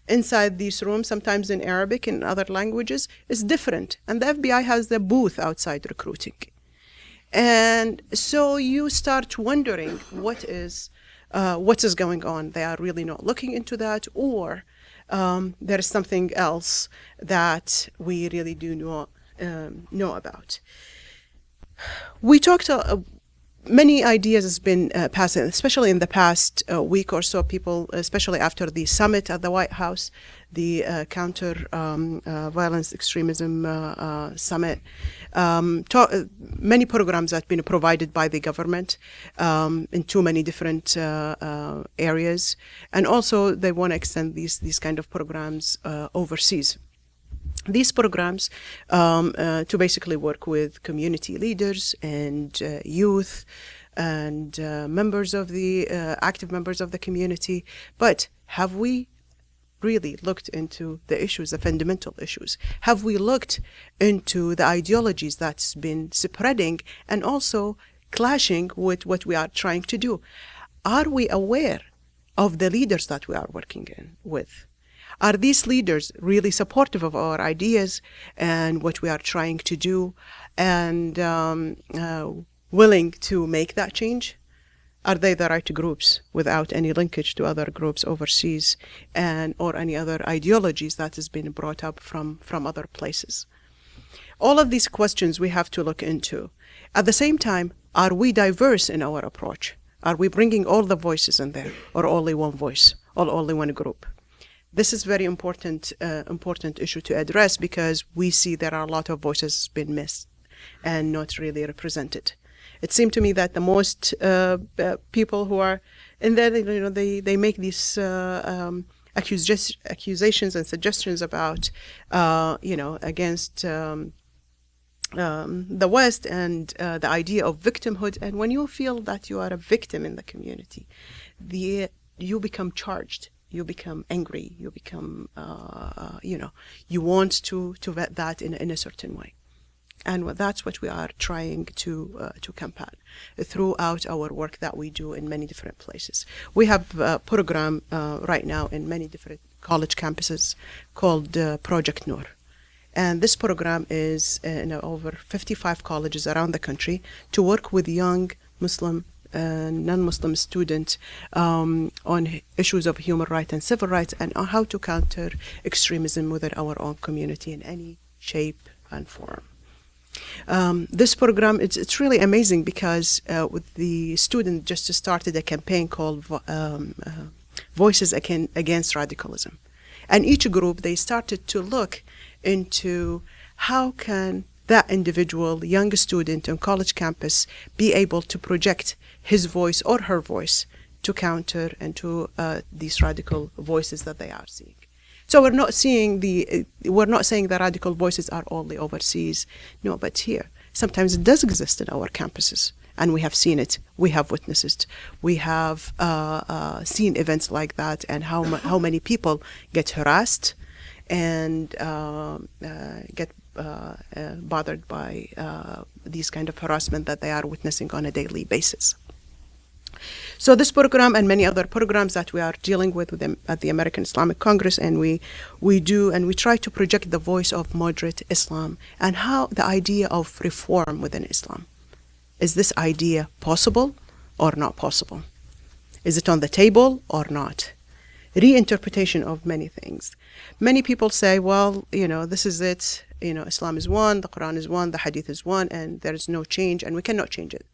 inside these rooms, sometimes in Arabic and other languages, is different. And the FBI has the booth outside recruiting. And so you start wondering what is going on. They are really not looking into that, or there is something else that we really do not know about. We talked many ideas has been passed, especially in the past week or so. People, especially after the summit at the White House, the counter violence extremism summit, many programs have been provided by the government in too many different areas, and also they want to extend these kind of programs overseas. These programs to basically work with community leaders and youth and members of the active members of the community. But have we really looked into the issues, the fundamental issues? Have we looked into the ideologies that's been spreading and also clashing with what we are trying to do? Are we aware of the leaders that we are working with? Are these leaders really supportive of our ideas and what we are trying to do, and willing to make that change? Are they the right groups without any linkage to other groups overseas or any other ideologies that has been brought up from other places? All of these questions we have to look into. At the same time, are we diverse in our approach? Are we bringing all the voices in there, or only one voice, or only one group? This is very important issue to address, because we see there are a lot of voices been missed and not really represented. It seemed to me that the most people who are in there, they make these accusations and suggestions about, against the West and the idea of victimhood. And when you feel that you are a victim in the community, you become charged. You become angry. You become, you want to vet that in a certain way, and that's what we are trying to combat throughout our work that we do in many different places. We have a program right now in many different college campuses called Project Noor, and this program is in over 55 colleges around the country to work with young Muslim non-Muslim students on issues of human rights and civil rights, and on how to counter extremism within our own community in any shape and form. This program, it's really amazing, because with the student just started a campaign called Voices Against Radicalism. And each group, they started to look into how can that individual young student on college campus be able to project his voice or her voice to counter and to these radical voices that they are seeing. So we're not saying the radical voices are only overseas. No, but here sometimes it does exist in our campuses, and we have seen it. We have witnessed it. We have seen events like that, and how many people get harassed and get bothered by these kind of harassment that they are witnessing on a daily basis. So this program and many other programs that we are dealing with them at the American Islamic Congress, and we try to project the voice of moderate Islam and how the idea of reform within Islam. Is this idea possible or not possible? Is it on the table or not? Reinterpretation of many things. Many people say, well, this is it. Islam is one, the Quran is one, the Hadith is one, and there is no change, and we cannot change it.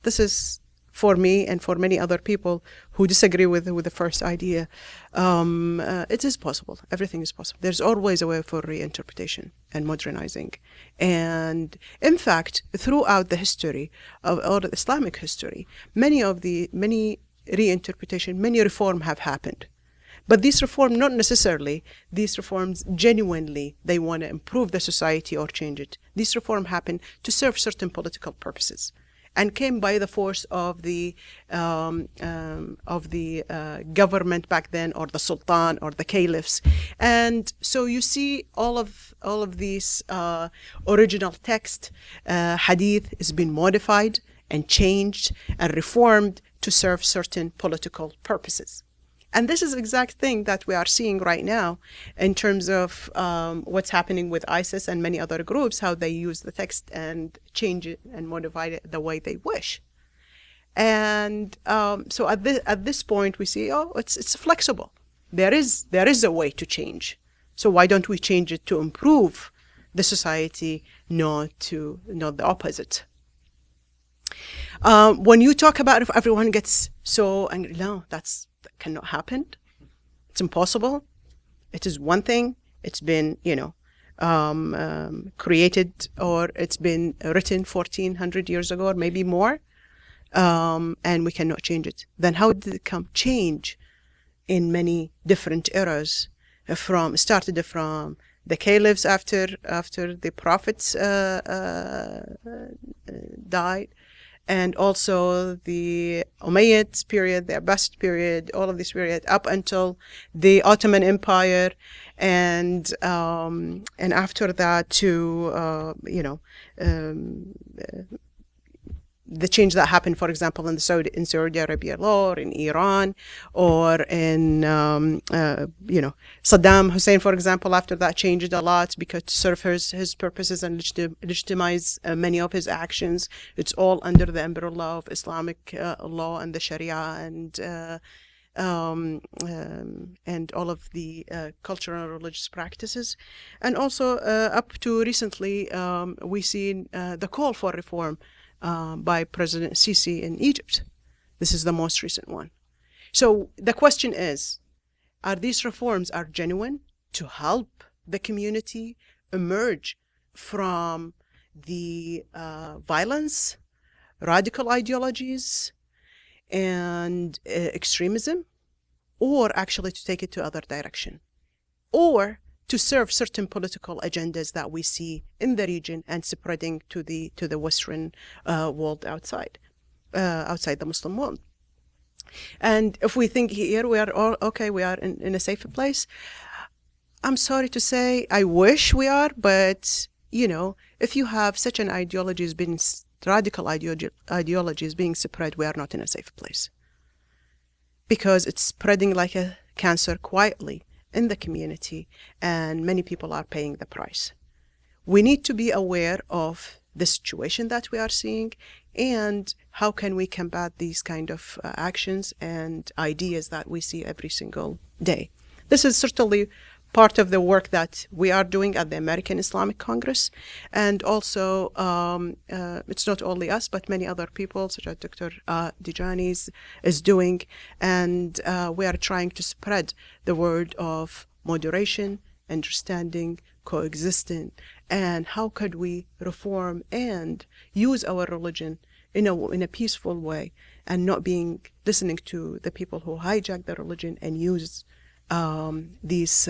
This is, for me and for many other people who disagree with the first idea, it is possible. Everything is possible. There's always a way for reinterpretation and modernizing. And in fact, throughout the history of the Islamic history, many reinterpretation, many reform have happened. But these reforms, not necessarily, these reforms genuinely, they want to improve the society or change it. These reforms happen to serve certain political purposes, and came by the force of the government back then, or the sultan, or the caliphs. And so you see all of these original text, hadith, has been modified and changed and reformed to serve certain political purposes. And this is the exact thing that we are seeing right now in terms of what's happening with ISIS and many other groups, how they use the text and change it and modify it the way they wish. And so at this point, we see, it's flexible. There is a way to change. So why don't we change it to improve the society, not the opposite? When you talk about if everyone gets so angry, no, that cannot happen. It's impossible. It is one thing. It's been, created, or it's been written 1400 years ago, or maybe more, and we cannot change it. Then how did it change in many different eras? Started from the caliphs after the prophets died, and also the Umayyad period, the Abbasid period, all of this period up until the Ottoman Empire, and after that to the change that happened, for example, in Saudi Arabia law, or in Iran, or in Saddam Hussein, for example. After that, changed a lot because to serve his purposes and legitimize many of his actions. It's all under the umbrella of Islamic law and the Sharia and all of the cultural and religious practices. And also up to recently, we seen the call for reform by President Sisi in Egypt. This is the most recent one. So the question is, are these reforms genuine to help the community emerge from the violence, radical ideologies, and extremism, or actually to take it to other direction, or to serve certain political agendas that we see in the region and spreading to the Western world outside the Muslim world. And if we think here we are all okay, we are in a safer place, I'm sorry to say, I wish we are, but if you have such an radical ideologies being spread, we are not in a safe place, because it's spreading like a cancer quietly in the community, and many people are paying the price. We need to be aware of the situation that we are seeing, and how can we combat these kind of actions and ideas that we see every single day. This is certainly part of the work that we are doing at the American Islamic Congress, and also it's not only us, but many other people, such as Dr. Dajani is doing, and we are trying to spread the word of moderation, understanding, coexisting, and how could we reform and use our religion in a peaceful way, and not listening to the people who hijack the religion and use these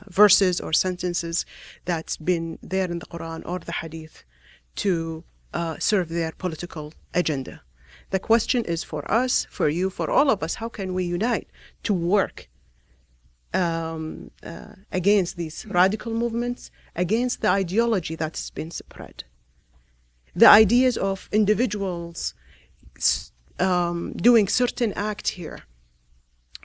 verses or sentences that's been there in the Quran or the Hadith to serve their political agenda. The question is for us, for you, for all of us, how can we unite to work against these radical movements, against the ideology that's been spread, the ideas of individuals doing certain acts here,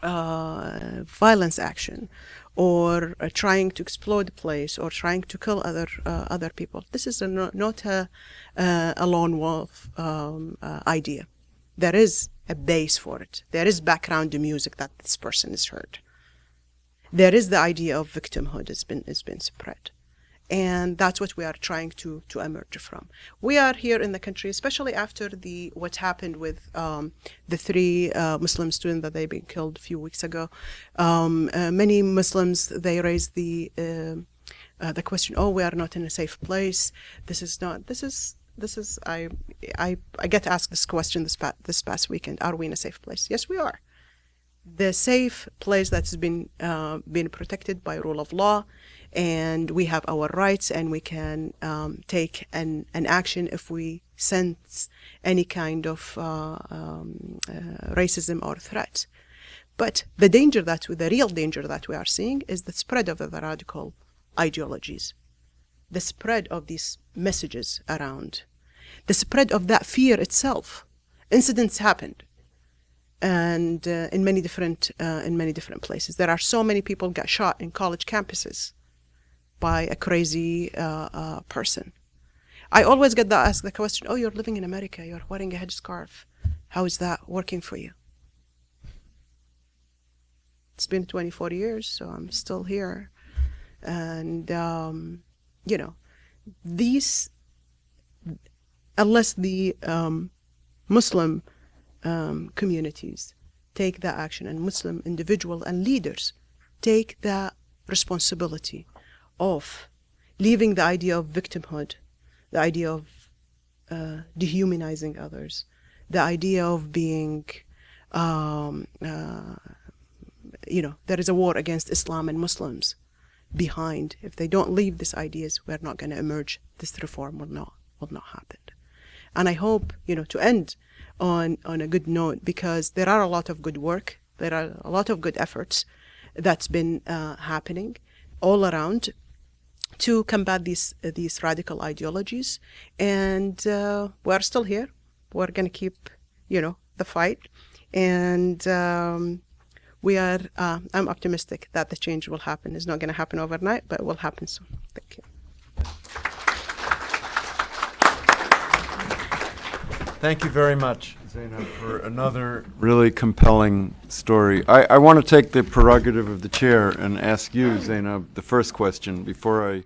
violence action, or trying to explode the place, or trying to kill other people. This is not a lone wolf idea. There is a base for it. There is background music that this person has heard. There is the idea of victimhood has been spread. And that's what we are trying to emerge from. We are here in the country, especially after what happened with the 3 Muslim students that they've been killed a few weeks ago. Many Muslims, they raised the question, we are not in a safe place. I get asked this question this past weekend. Are we in a safe place? Yes, we are. The safe place that's been protected by rule of law, and we have our rights, and we can take an action if we sense any kind of racism or threat. But the real danger that we are seeing is the spread of the radical ideologies, the spread of these messages around, the spread of that fear itself. Incidents happened, and in many different places. There are so many people got shot in college campuses by a crazy person. I always get asked the question, you're living in America, you're wearing a headscarf. How is that working for you? It's been 24 years, so I'm still here. And, these, unless the Muslim communities take that action, and Muslim individuals and leaders take the responsibility of leaving the idea of victimhood, the idea of dehumanizing others, the idea of being, there is a war against Islam and Muslims behind. If they don't leave these ideas, we're not going to emerge. This reform will not happen. And I hope, to end on a good note, because there are a lot of good work, there are a lot of good efforts that's been happening all around to combat these radical ideologies, and we're still here. We're going to keep, the fight, and we are. I'm optimistic that the change will happen. It's not going to happen overnight, but it will happen soon. Thank you. Thank you very much, Zainab, for another really compelling story. I want to take the prerogative of the chair and ask you, Zainab, the first question before I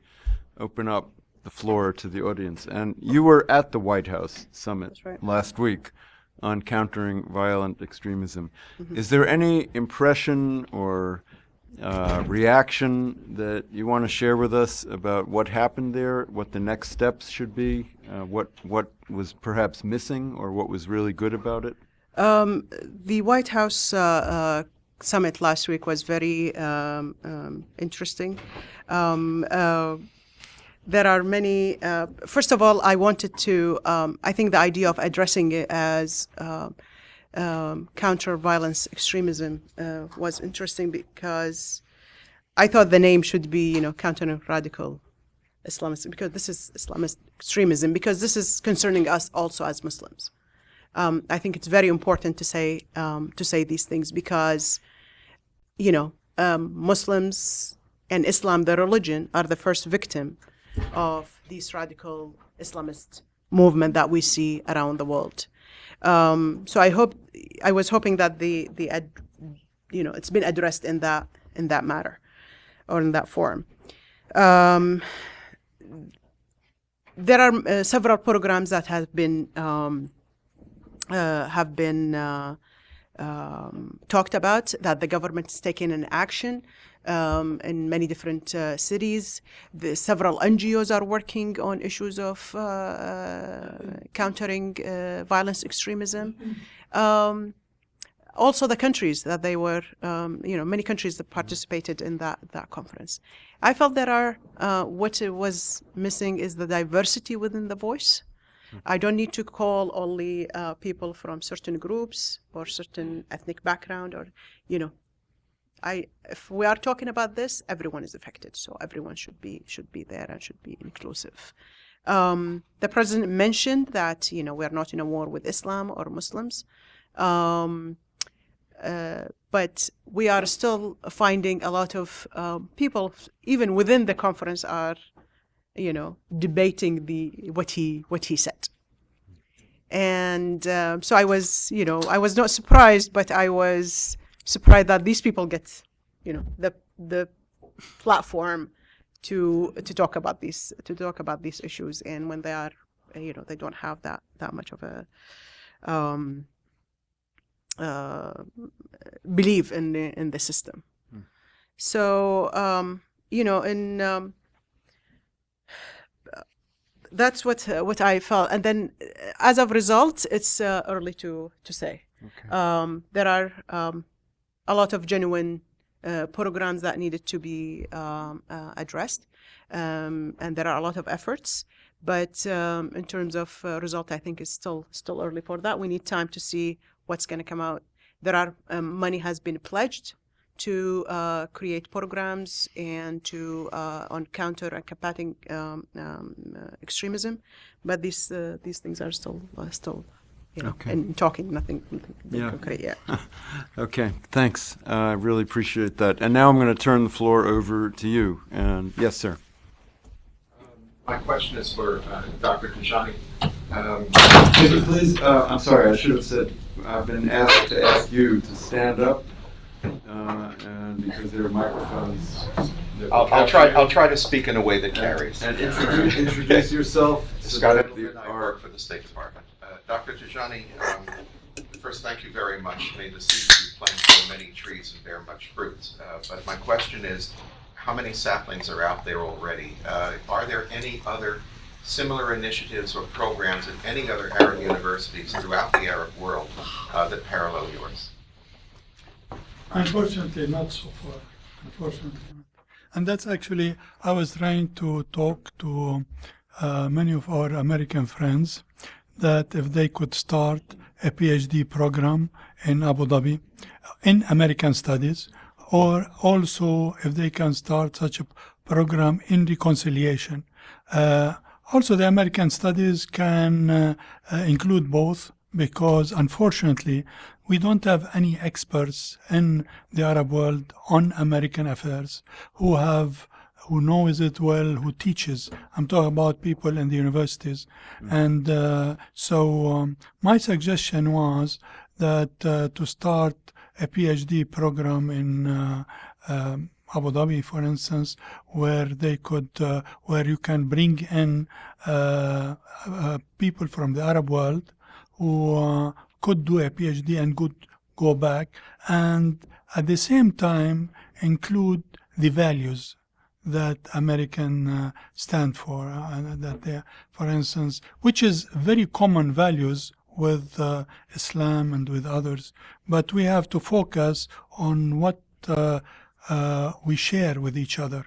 open up the floor to the audience. And you were at the White House summit last week on countering violent extremism. Mm-hmm. Is there any impression or reaction that you want to share with us about what happened there, what the next steps should be, what was perhaps missing, or what was really good about it? The White House summit last week was very interesting. There are many. First of all, I wanted to. I think the idea of addressing it as counter-violence extremism was interesting, because I thought the name should be, countering radical Islamism, because this is Islamist extremism, because this is concerning us also as Muslims. I think it's very important to say these things, because, Muslims and Islam, the religion, are the first victim of these radical Islamist movement that we see around the world. So I was hoping that it's been addressed in that matter, or in that forum. There are several programs that have been talked about, that the government is taking an action in many different cities. Several NGOs are working on issues of countering violence extremism. Also, the countries that they were, many countries that participated in that conference. I felt there are, what was missing is the diversity within the voice. I don't need to call only people from certain groups or certain ethnic background, or, if we are talking about this, everyone is affected, so everyone should be there and should be inclusive. The president mentioned that, we are not in a war with Islam or Muslims. But we are still finding a lot of people, even within the conference, are, debating what he said. And so I was not surprised, but I was surprised that these people get, the platform to talk about these issues, and when they are, they don't have that much of a believe in the system. So that's what I felt. And then as a result, it's early to say. Okay. There are a lot of genuine programs that needed to be addressed, and there are a lot of efforts. But in terms of result, I think it's still early for that. We need time to see what's going to come out. There are money has been pledged to create programs and to on counter and combating extremism, but these things are still okay. And talking, nothing concrete yet. Okay, thanks. I really appreciate that. And now I'm going to turn the floor over to you. And yes, sir. My question is for Dr. Dajani. Please, I'm sorry, I should have said, I've been asked to ask you to stand up, and because there are microphones. I'll try to speak in a way that carries. And introduce yourself. Scott, I work for the State Department. Dr. Dajani, first, thank you very much. May the seeds you plant grow many trees and bear much fruit. But my question is, how many saplings are out there already? Are there any other similar initiatives or programs at any other Arab universities throughout the Arab world that parallel yours? Unfortunately, not so far. Unfortunately. And that's actually, I was trying to talk to many of our American friends that if they could start a PhD program in Abu Dhabi in American studies, or also if they can start such a program in reconciliation. Also, the American studies can include both, because unfortunately, we don't have any experts in the Arab world on American affairs who knows it well, who teaches. I'm talking about people in the universities. And so my suggestion was that to start a PhD program in Abu Dhabi, for instance, where they could, where you can bring in people from the Arab world who could do a PhD and could go back, and at the same time include the values that American stand for, that they, for instance, which is very common values with Islam and with others, but we have to focus on what we share with each other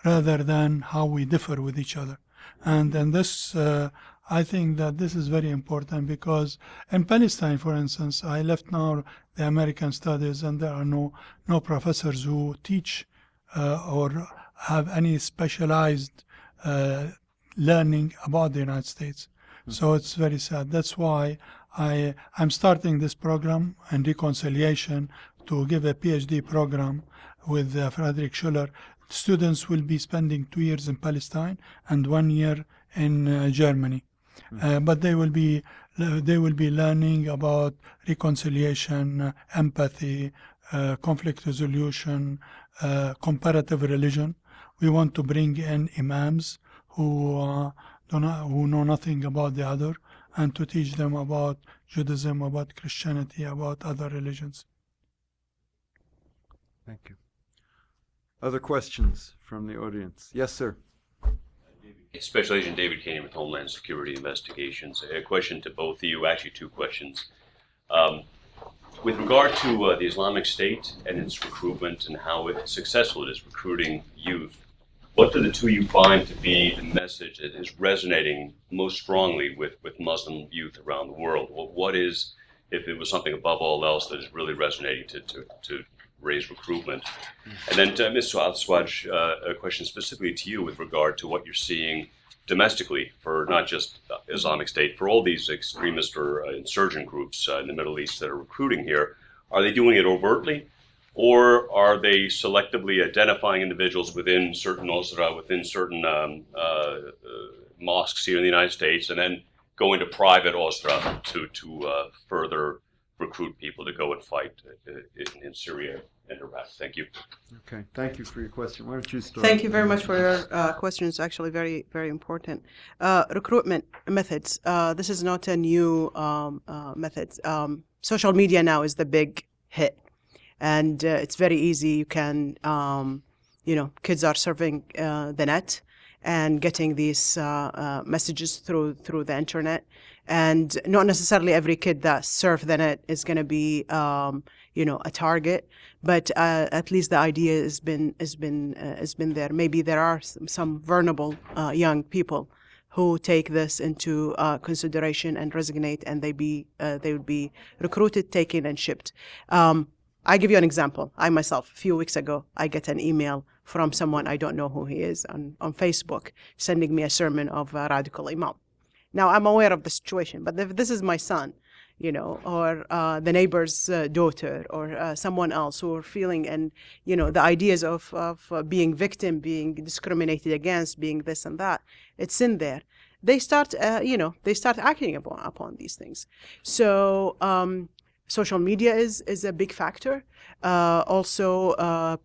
rather than how we differ with each other. And this, I think that this is very important, because in Palestine, for instance, I left now the American studies, and there are no professors who teach or have any specialized learning about the United States. So it's very sad. That's why I'm starting this program in reconciliation to give a PhD program with Frederick Schuller. Students will be spending 2 years in Palestine and 1 year in Germany. But they will be learning about reconciliation, empathy, conflict resolution, comparative religion. We want to bring in imams who know nothing about the other, and to teach them about Judaism, about Christianity, about other religions. Thank you. Other questions from the audience? Yes, sir. Special Agent David Caney with Homeland Security Investigations. A question to both of you, actually two questions. With regard to the Islamic State and its recruitment and how successful it is recruiting youth, what do the two of you find to be the message that is resonating most strongly with Muslim youth around the world? What is, if it was something above all else, that is really resonating to raise recruitment? And then to Ms. al-Suwaij, a question specifically to you with regard to what you're seeing domestically for not just Islamic State, for all these extremist or insurgent groups in the Middle East that are recruiting here. Are they doing it overtly, or are they selectively identifying individuals within certain Osra, within certain mosques here in the United States, and then going to private Osra to further recruit people to go and fight in Syria and Iraq? Thank you. Okay, thank you for your question. Why don't you start? Thank you very much for your question. It's actually very, very important. Recruitment methods. This is not a new method. Social media now is the big hit, and it's very easy. You can, kids are surfing the net and getting these messages through the internet. And not necessarily every kid that surf the net is going to be, a target, but at least the idea has been there. Maybe there are some vulnerable young people who take this into consideration and resonate, and they would be recruited, taken, and shipped. I give you an example. I myself, a few weeks ago, I get an email from someone I don't know who he is on Facebook, sending me a sermon of a radical imam. Now, I'm aware of the situation, but if this is my son, or the neighbor's daughter, or someone else who are feeling, and, the ideas of being victim, being discriminated against, being this and that, it's in there. They start, acting upon these things. So social media is a big factor. Also,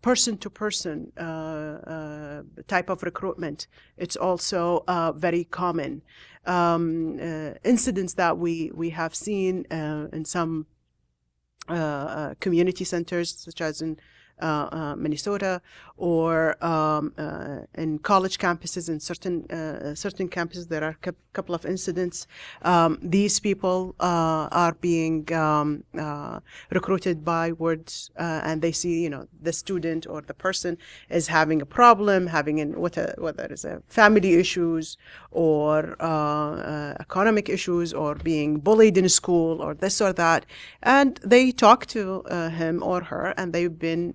person-to-person type of recruitment. It's also very common. Incidents that we have seen in some community centers, such as in Minnesota, or in college campuses, in certain campuses, there are a couple of incidents. These people are being recruited by words, and they see, the student or the person is having a problem, whether it's a family issues or economic issues, or being bullied in school, or this or that, and they talk to him or her, and they've been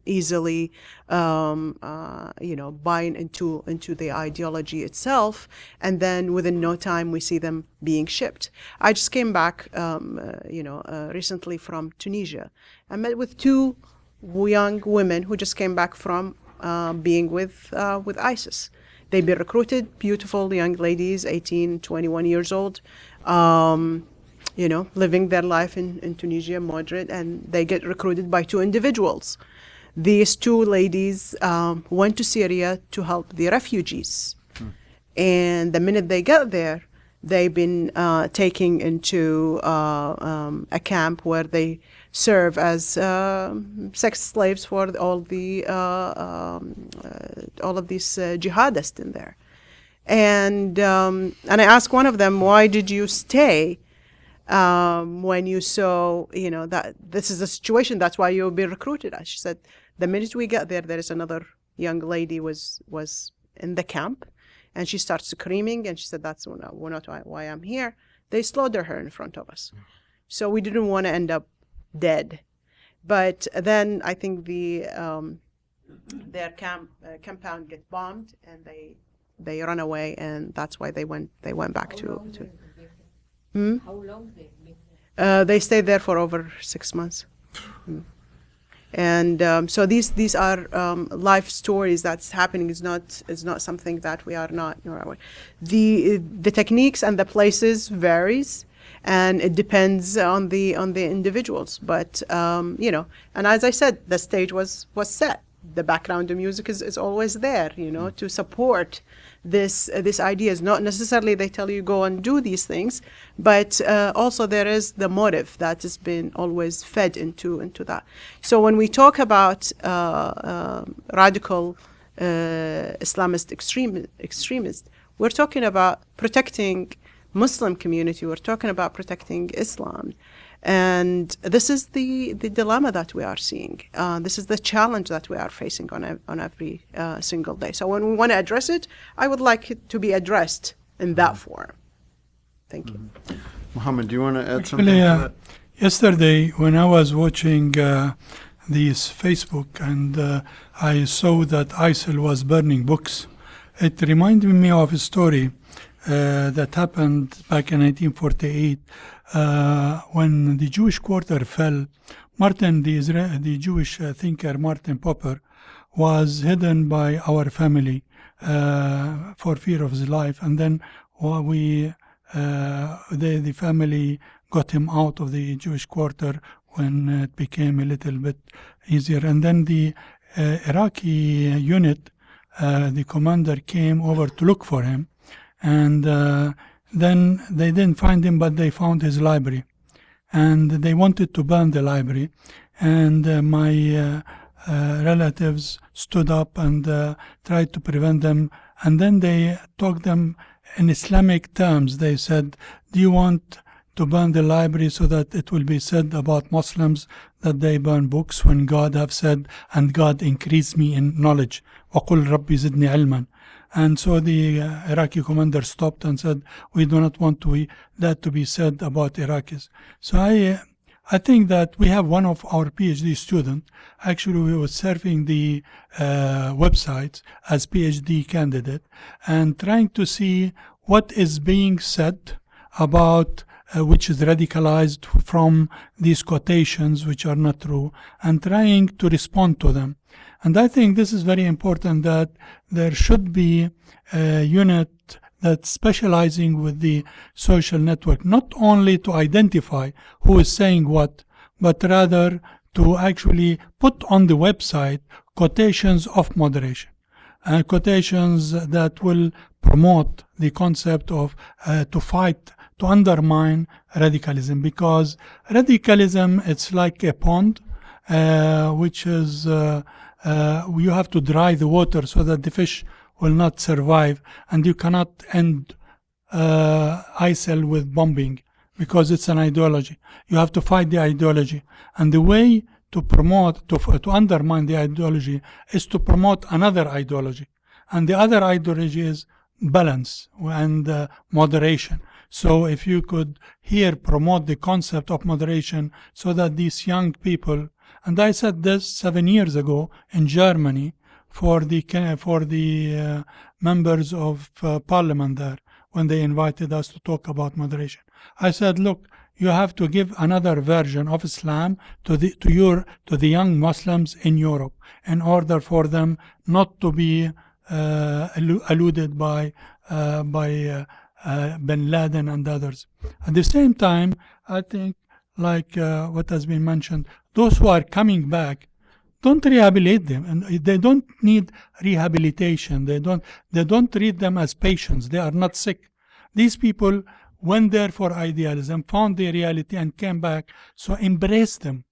easily buying into the ideology itself, and then within no time we see them being shipped. I just came back recently from Tunisia. I met with two young women who just came back from being with ISIS. They've been recruited, beautiful young ladies, 18, 21 years old, living their life in Tunisia, moderate, and they get recruited by two individuals. These two ladies went to Syria to help the refugees. And the minute they get there, they've been taken into a camp where they serve as sex slaves for all of these jihadists in there. And I asked one of them, why did you stay when you saw, that this is the situation, that's why you'll be recruited? She said, the minute we get there, there is another young lady was in the camp, and she starts screaming, and she said, that's not why I'm here. They slaughtered her in front of us. So we didn't want to end up dead. But then I think their compound get bombed, and they run away, and that's why they went back to. How long they been there? They stayed there for over 6 months. And so these are life stories that's happening. Is not something that we are not aware. The techniques and the places varies, and it depends on the individuals. But and as I said, the stage was set. The background of music is always there, to support this ideas. Not necessarily they tell you go and do these things, but also there is the motive that has been always fed into that. So when we talk about radical Islamist extremists, we're talking about protecting Muslim community. We're talking about protecting Islam. And this is the dilemma that we are seeing. This is the challenge that we are facing on every single day. So when we want to address it, I would like it to be addressed in that form. Thank you. Mohammed, do you want to add something Actually, to that? yesterday when I was watching this Facebook, and I saw that ISIL was burning books, it reminded me of a story that happened back in 1948. When the Jewish quarter fell, the Jewish thinker Martin Popper was hidden by our family for fear of his life, and then the family got him out of the Jewish quarter when it became a little bit easier. And then the Iraqi unit, the commander came over to look for him, and then they didn't find him, but they found his library, and they wanted to burn the library. And my relatives stood up and tried to prevent them. And then they talked them in Islamic terms. They said, do you want to burn the library so that it will be said about Muslims that they burn books, when God have said, and God increased me in knowledge. وَقُلْ رَبِّ زِدْنِي عِلْمًا. And so the Iraqi commander stopped and said, we do not want that to be said about Iraqis. So I think that we have one of our PhD students, actually we were surfing the websites as PhD candidate and trying to see what is being said about which is radicalized from these quotations which are not true, and trying to respond to them. And I think this is very important, that there should be a unit that's specializing with the social network, not only to identify who is saying what, but rather to actually put on the website quotations of moderation and quotations that will promote the concept of to undermine radicalism, because radicalism, it's like a pond which is you have to dry the water so that the fish will not survive, and you cannot end ISIL with bombing because it's an ideology. You have to fight the ideology, and the way to promote, to undermine the ideology is to promote another ideology, and the other ideology is balance and moderation. So if you could here promote the concept of moderation so that these young people, and I said this 7 years ago in Germany for the members of parliament there when they invited us to talk about moderation. I said, look, you have to give another version of Islam to the young Muslims in Europe in order for them not to be eluded by bin Laden and others. At the same time, I think, like what has been mentioned, those who are coming back, don't rehabilitate them, and they don't need rehabilitation. They don't treat them as patients. They are not sick. These people went there for idealism, found the reality, and came back. So embrace them,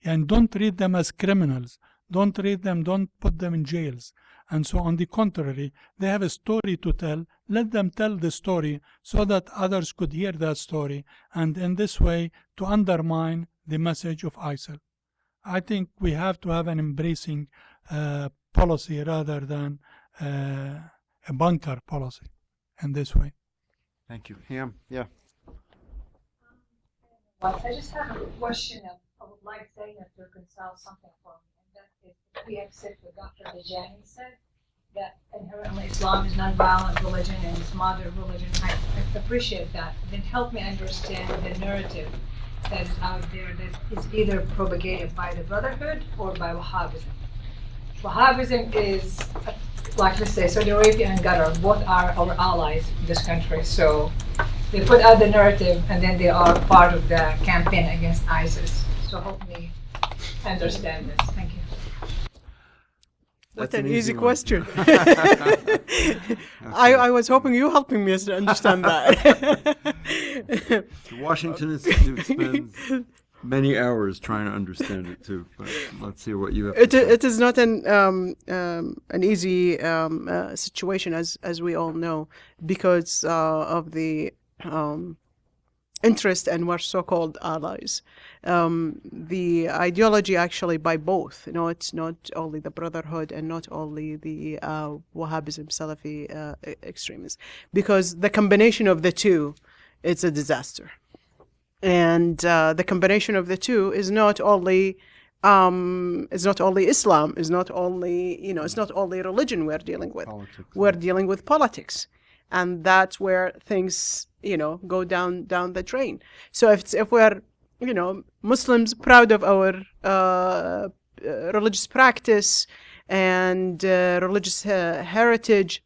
and don't treat them as criminals. Don't put them in jails. And so, on the contrary, they have a story to tell. Let them tell the story so that others could hear that story, and in this way to undermine the message of ISIL. I think we have to have an embracing policy rather than a bunker policy in this way. Thank you. Ham, yeah. Well, I just have a question. I would like Zainab to reconcile something for me, and that is, we accept what Dr. Dajani said, that inherently Islam is non-violent religion and it's modern religion. I appreciate that. Then help me understand the narrative that is out there that is either propagated by the Brotherhood or by Wahhabism. Wahhabism is, like let's say, Saudi Arabia and Qatar, both are our allies in this country. So they put out the narrative and then they are part of the campaign against ISIS. So help me understand this. Thank you. What That's an an easy easy one. question. I was hoping you helping me to understand that. The Washington Institute spends many hours trying to understand it too, but let's hear what you have to say. It is not an easy situation, as we all know, because of the interest and we're so-called allies. The ideology actually by both, it's not only the Brotherhood and not only the Wahhabism, Salafi extremists, because the combination of the two, it's a disaster. And the combination of the two is not only Islam, is not only, it's not only religion we're dealing with. Politics. We're dealing with politics. And that's where things, go down the drain. So if we're, Muslims proud of our religious practice and religious heritage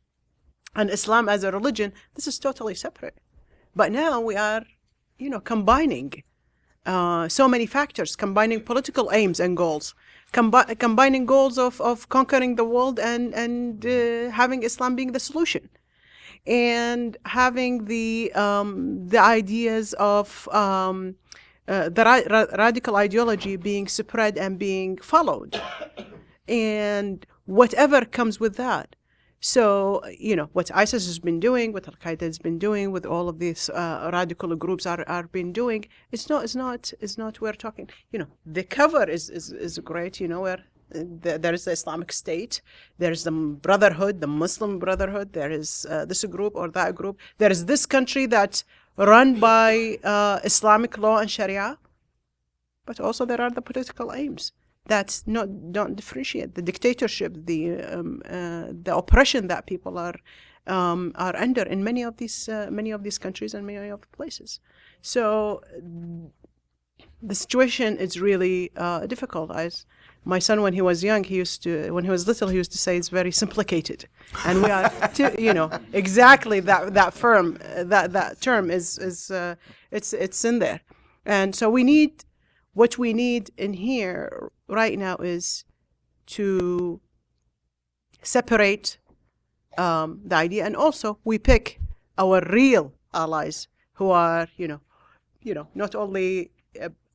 and Islam as a religion, this is totally separate. But now we are, combining so many factors, combining political aims and goals, combining goals of conquering the world and having Islam being the solution. And having the ideas of the radical ideology being spread and being followed, and whatever comes with that. So, what ISIS has been doing, what Al-Qaeda has been doing, with all of these radical groups are been doing, it's not we're talking, the cover is great, where there is the Islamic State, there is the Brotherhood, the Muslim Brotherhood, there is this group or that group, there is this country that's run by Islamic law and Sharia, but also there are the political aims. Don't differentiate the dictatorship, the oppression that people are under in many of these countries and many of the places. So the situation is really difficult. my son, when he was young, when he was little, he used to say it's very simplicated, and we are, exactly that term is it's in there, and so what we need in here right now is to separate the idea, and also we pick our real allies who are, not only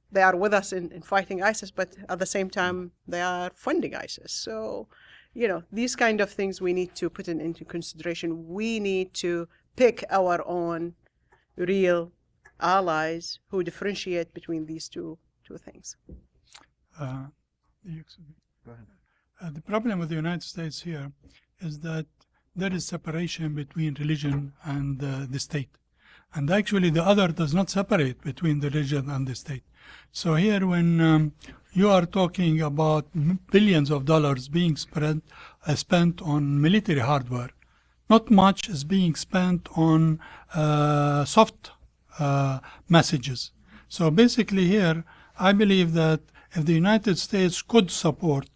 they are with us in fighting ISIS, but at the same time they are funding ISIS. So, these kind of things we need to put into consideration. We need to pick our own real allies who differentiate between these two things. Go ahead. The problem with the United States here is that there is separation between religion and the state. And actually the other does not separate between the religion and the state. So here when you are talking about billions of dollars being spent on military hardware, not much is being spent on soft messages. So basically here, I believe that if the United States could support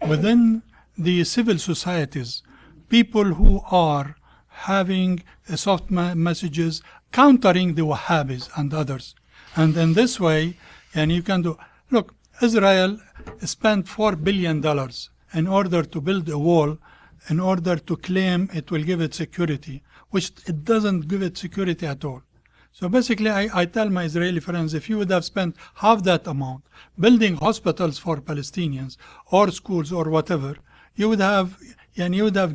within the civil societies people who are having soft messages countering the Wahhabis and others. And in this way, and you can do, look, Israel spent $4 billion in order to build a wall, in order to claim it will give it security, which it doesn't give it security at all. So basically, I tell my Israeli friends, if you would have spent half that amount building hospitals for Palestinians or schools or whatever, you would have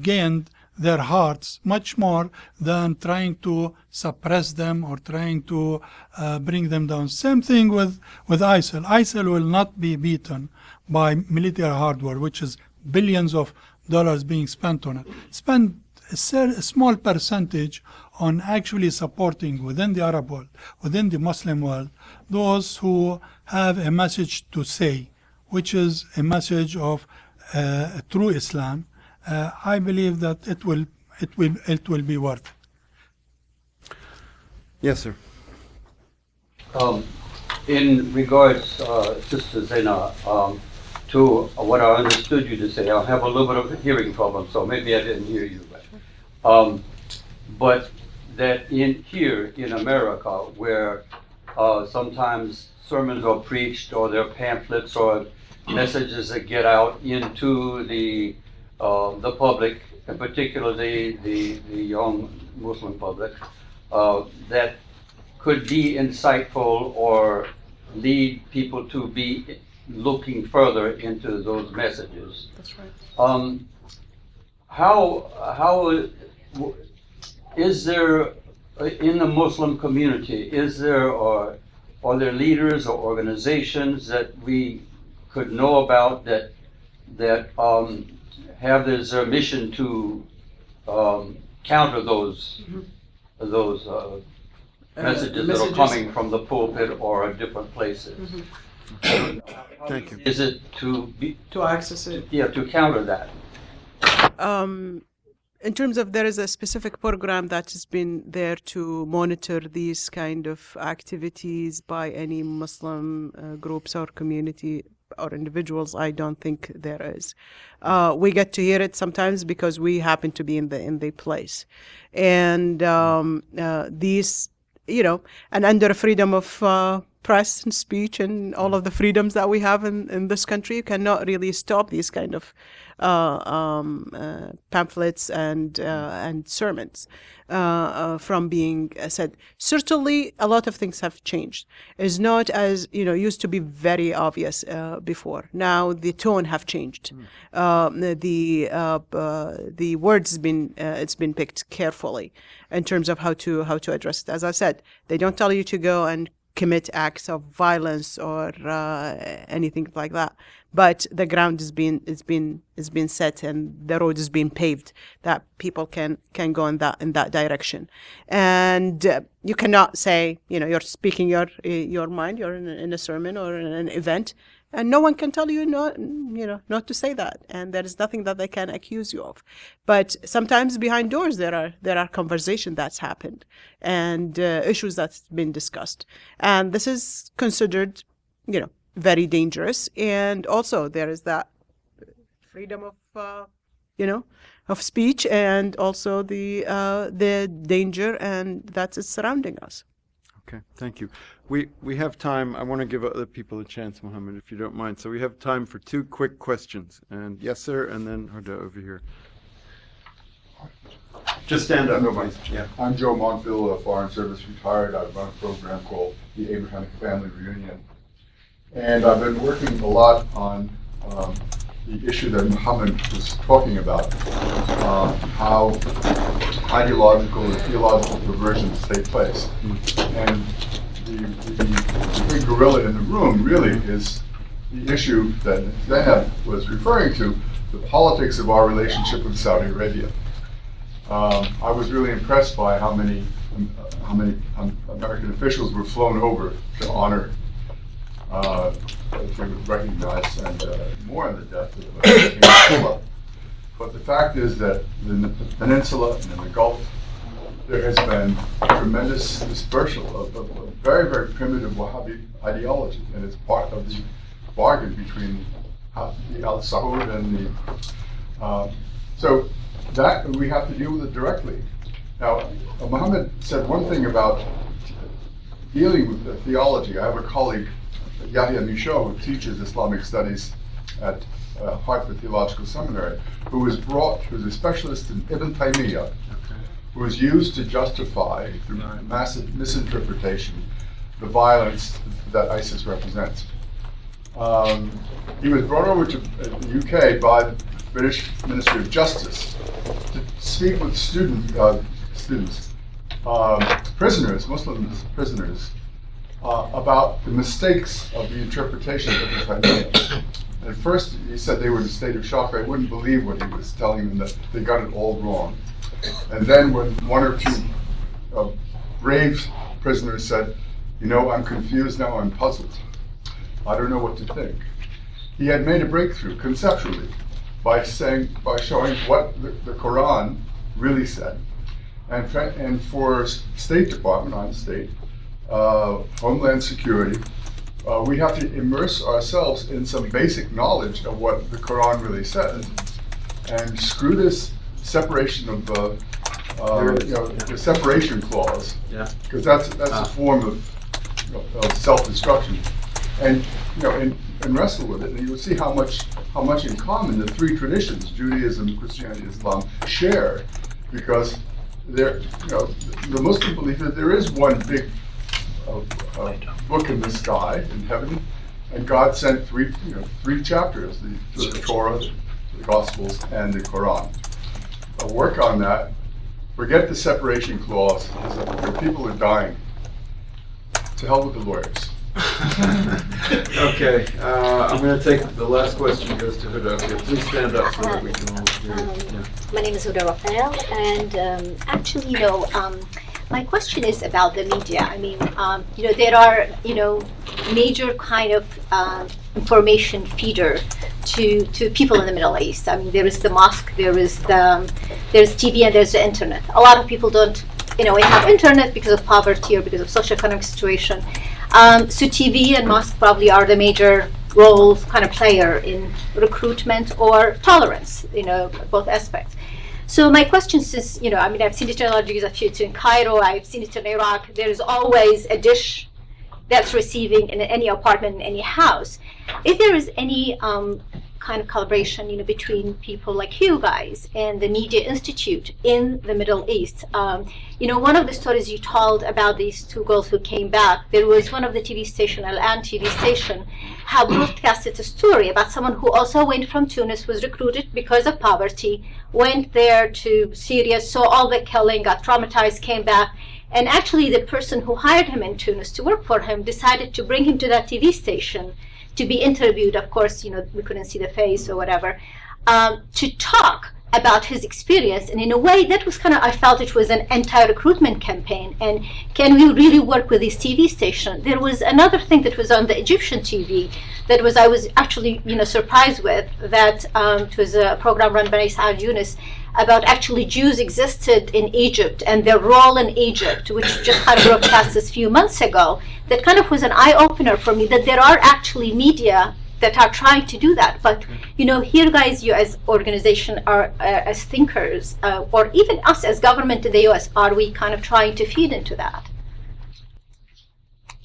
gained their hearts much more than trying to suppress them or trying to bring them down. Same thing with ISIL. ISIL will not be beaten by military hardware, which is billions of dollars being spent on it. Spend a small percentage on actually supporting within the Arab world, within the Muslim world, those who have a message to say, which is a message of true Islam. I believe that it will be worth it. Yes, sir. In regards, Sister Zainab, to what I understood you to say, I have a little bit of a hearing problem, so maybe I didn't hear you. But that here in America, where sometimes sermons are preached or there are pamphlets or messages that get out into the public, and particularly the young Muslim public, that could be insightful or lead people to be looking further into those messages. That's right. How is there in the Muslim community? Is there or are there leaders or organizations that we could know about that have as their mission to counter those messages that are coming from the pulpit or different places? Thank you. Is it to access it? Yeah, to counter that. In terms of, there is a specific program that has been there to monitor these kind of activities by any Muslim groups or community or individuals. I don't think there is. We get to hear it sometimes because we happen to be in the place, and these, and under freedom of press and speech and all of the freedoms that we have in this country, you cannot really stop these kind of pamphlets and sermons from being said. Certainly, a lot of things have changed. It's not as used to be very obvious before. Now the tone have changed. The words it's been picked carefully in terms of how to address it. As I said, they don't tell you to go and commit acts of violence or anything like that, but the ground is being set and the road is being paved that people can go in that direction. And you cannot say you're speaking your mind, you're in a sermon or in an event, and no one can tell you not to say that, and there is nothing that they can accuse you of. But sometimes behind doors there are conversation that's happened and issues that's been discussed, and this is considered very dangerous. And also there is that freedom of, of speech, and also the danger and that is surrounding us. Okay, thank you. We have time. I want to give other people a chance, Mohammed, if you don't mind. So we have time for 2 quick questions. And yes, sir, and then Huda over here. Just stand up. Yeah. I'm Joe Montville, Foreign Service retired. I run a program called the Abrahamic Family Reunion. And I've been working a lot on the issue that Mohammed was talking about, how ideological and theological perversions take place. And the big gorilla in the room really is the issue that Zainab was referring to, the politics of our relationship with Saudi Arabia. I was really impressed by how many American officials were flown over to honor, to recognize and mourn the death of King Abdullah. But the fact is that in the peninsula and in the Gulf, there has been tremendous dispersal of very, very primitive Wahhabi ideology, and it's part of the bargain between the al-Saud and the. So that we have to deal with it directly. Now, Mohammed said one thing about dealing with the theology. I have a colleague, Yahya Michaud, who teaches Islamic studies at Hartford Theological Seminary, who's a specialist in Ibn Taymiyyah, who was used to justify, through massive misinterpretation, the violence that ISIS represents. He was brought over to the UK by the British Ministry of Justice to speak with prisoners, Muslim prisoners, about the mistakes of the interpretation of the Taymiyyah. At first, he said they were in a state of shock. I wouldn't believe what he was telling them, that they got it all wrong. And then when 1 or 2 brave prisoners said, I'm confused now, I'm puzzled. I don't know what to think. He had made a breakthrough conceptually by showing what the Quran really said. And for State Department, on state, Homeland Security, we have to immerse ourselves in some basic knowledge of what the Quran really says, and screw this separation of the separation clause, because that's a form of self-destruction, and and wrestle with it, and you'll see how much in common the 3 traditions, Judaism, Christianity, Islam, share, because the Muslim belief that there is one big book in the sky in heaven, and God sent 3 chapters: the Torah, the Gospels, and the Quran. Work on that. Forget the separation clause. People are dying. To hell with the lawyers. Okay, I'm going to take the last question. Goes to Huda. Okay, please stand up so that we can all hear you. My name is Huda Rafael, and actually, my question is about the media. I mean, there are, major kind of information feeder to people in the Middle East. I mean, there is the mosque, there's TV, and there's the internet. A lot of people don't, have internet because of poverty or because of socioeconomic situation. So TV and mosque probably are the major roles kind of player in recruitment or tolerance, both aspects. So my question is, I've seen it in Algeria, I've seen it in Cairo, I've seen it in Iraq. There is always a dish that's receiving in any apartment, in any house. If there is any kind of collaboration, between people like you guys and the Media Institute in the Middle East. One of the stories you told about these 2 girls who came back, there was one of the TV station, Al-An TV station, how broadcasted a story about someone who also went from Tunis, was recruited because of poverty, went there to Syria, saw all the killing, got traumatized, came back, and actually the person who hired him in Tunis to work for him decided to bring him to that TV station to be interviewed. Of course, we couldn't see the face or whatever, to talk about his experience. And in a way, that was kind of, I felt it was an anti-recruitment campaign. And can we really work with this TV station? There was another thing that was on the Egyptian TV that was, I was actually, surprised with, that it was a program run by Saad Yunus about actually Jews existed in Egypt and their role in Egypt, which just kind of broadcast this few months ago. That kind of was an eye-opener for me, that there are actually media that are trying to do that. But here, guys, you as organization are as thinkers, or even us as government in the US, are we kind of trying to feed into that?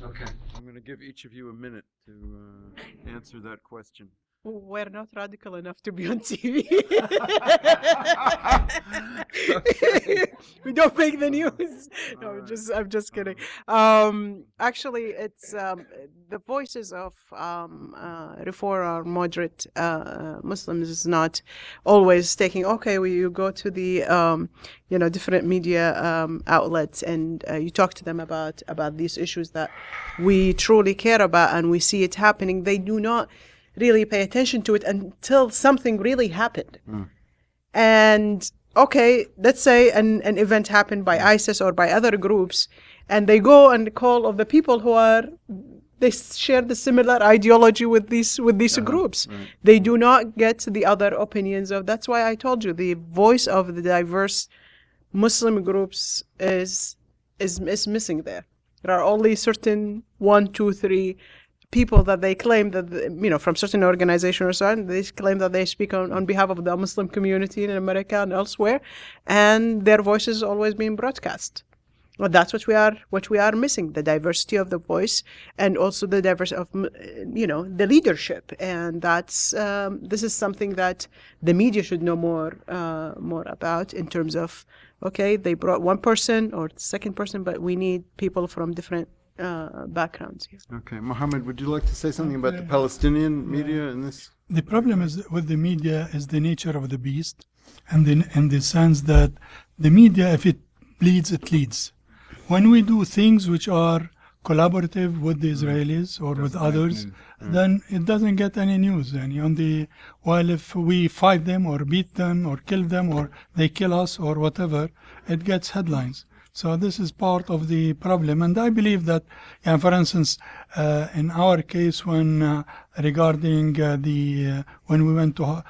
Okay, I'm going to give each of you a minute to answer that question. We're not radical enough to be on TV. We don't make the news. No, I'm just kidding. Actually, it's the voices of reform or moderate Muslims is not always taking. Okay, you go to the different media outlets and you talk to them about these issues that we truly care about and we see it happening. They do not really pay attention to it until something really happened. And okay, let's say an event happened by ISIS or by other groups, and they go and call of the people they share the similar ideology with these groups. Right. They do not get the other opinions of. That's why I told you the voice of the diverse Muslim groups is missing there. There are only certain 1, 2, 3 people that they claim that, from certain organization or so on, they claim that they speak on behalf of the Muslim community in America and elsewhere, and their voice is always being broadcast. Well, that's what we are missing, the diversity of the voice and also the diversity of, the leadership. And that's, this is something that the media should know more about in terms of, okay, they brought one person or second person, but we need people from different backgrounds here. Okay, Mohammed, would you like to say something about the Palestinian media in this? The problem is with the media is the nature of the beast, and in the sense that the media, if it bleeds, it leads. When we do things which are collaborative with the Israelis or with others, then it doesn't get any news. While if we fight them or beat them or kill them or they kill us or whatever, it gets headlines. So this is part of the problem, and I believe that, for instance, in our case, when regarding when we went to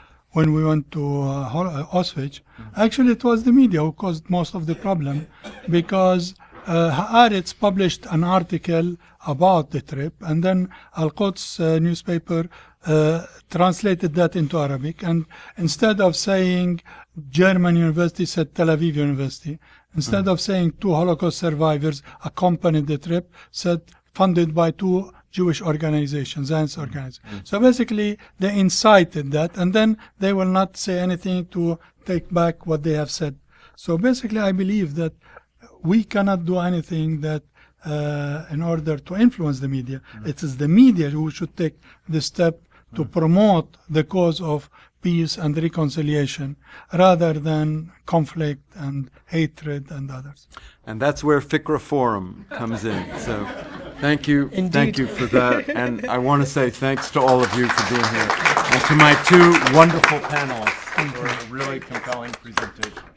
Auschwitz, actually it was the media who caused most of the problem, because Haaretz published an article about the trip, and then Al-Quds newspaper translated that into Arabic, and instead of saying German university, said Tel Aviv University. Instead of saying 2 Holocaust survivors accompanied the trip, said funded by 2 Jewish organizations, Zionist organizations. So basically, they incited that, and then they will not say anything to take back what they have said. So basically, I believe that we cannot do anything that in order to influence the media. It is the media who should take the step to promote the cause of peace and reconciliation rather than conflict and hatred and others. And that's where Fikra Forum comes in. So thank you. Indeed. Thank you for that. And I want to say thanks to all of you for being here and to my 2 wonderful panelists for a really compelling presentation.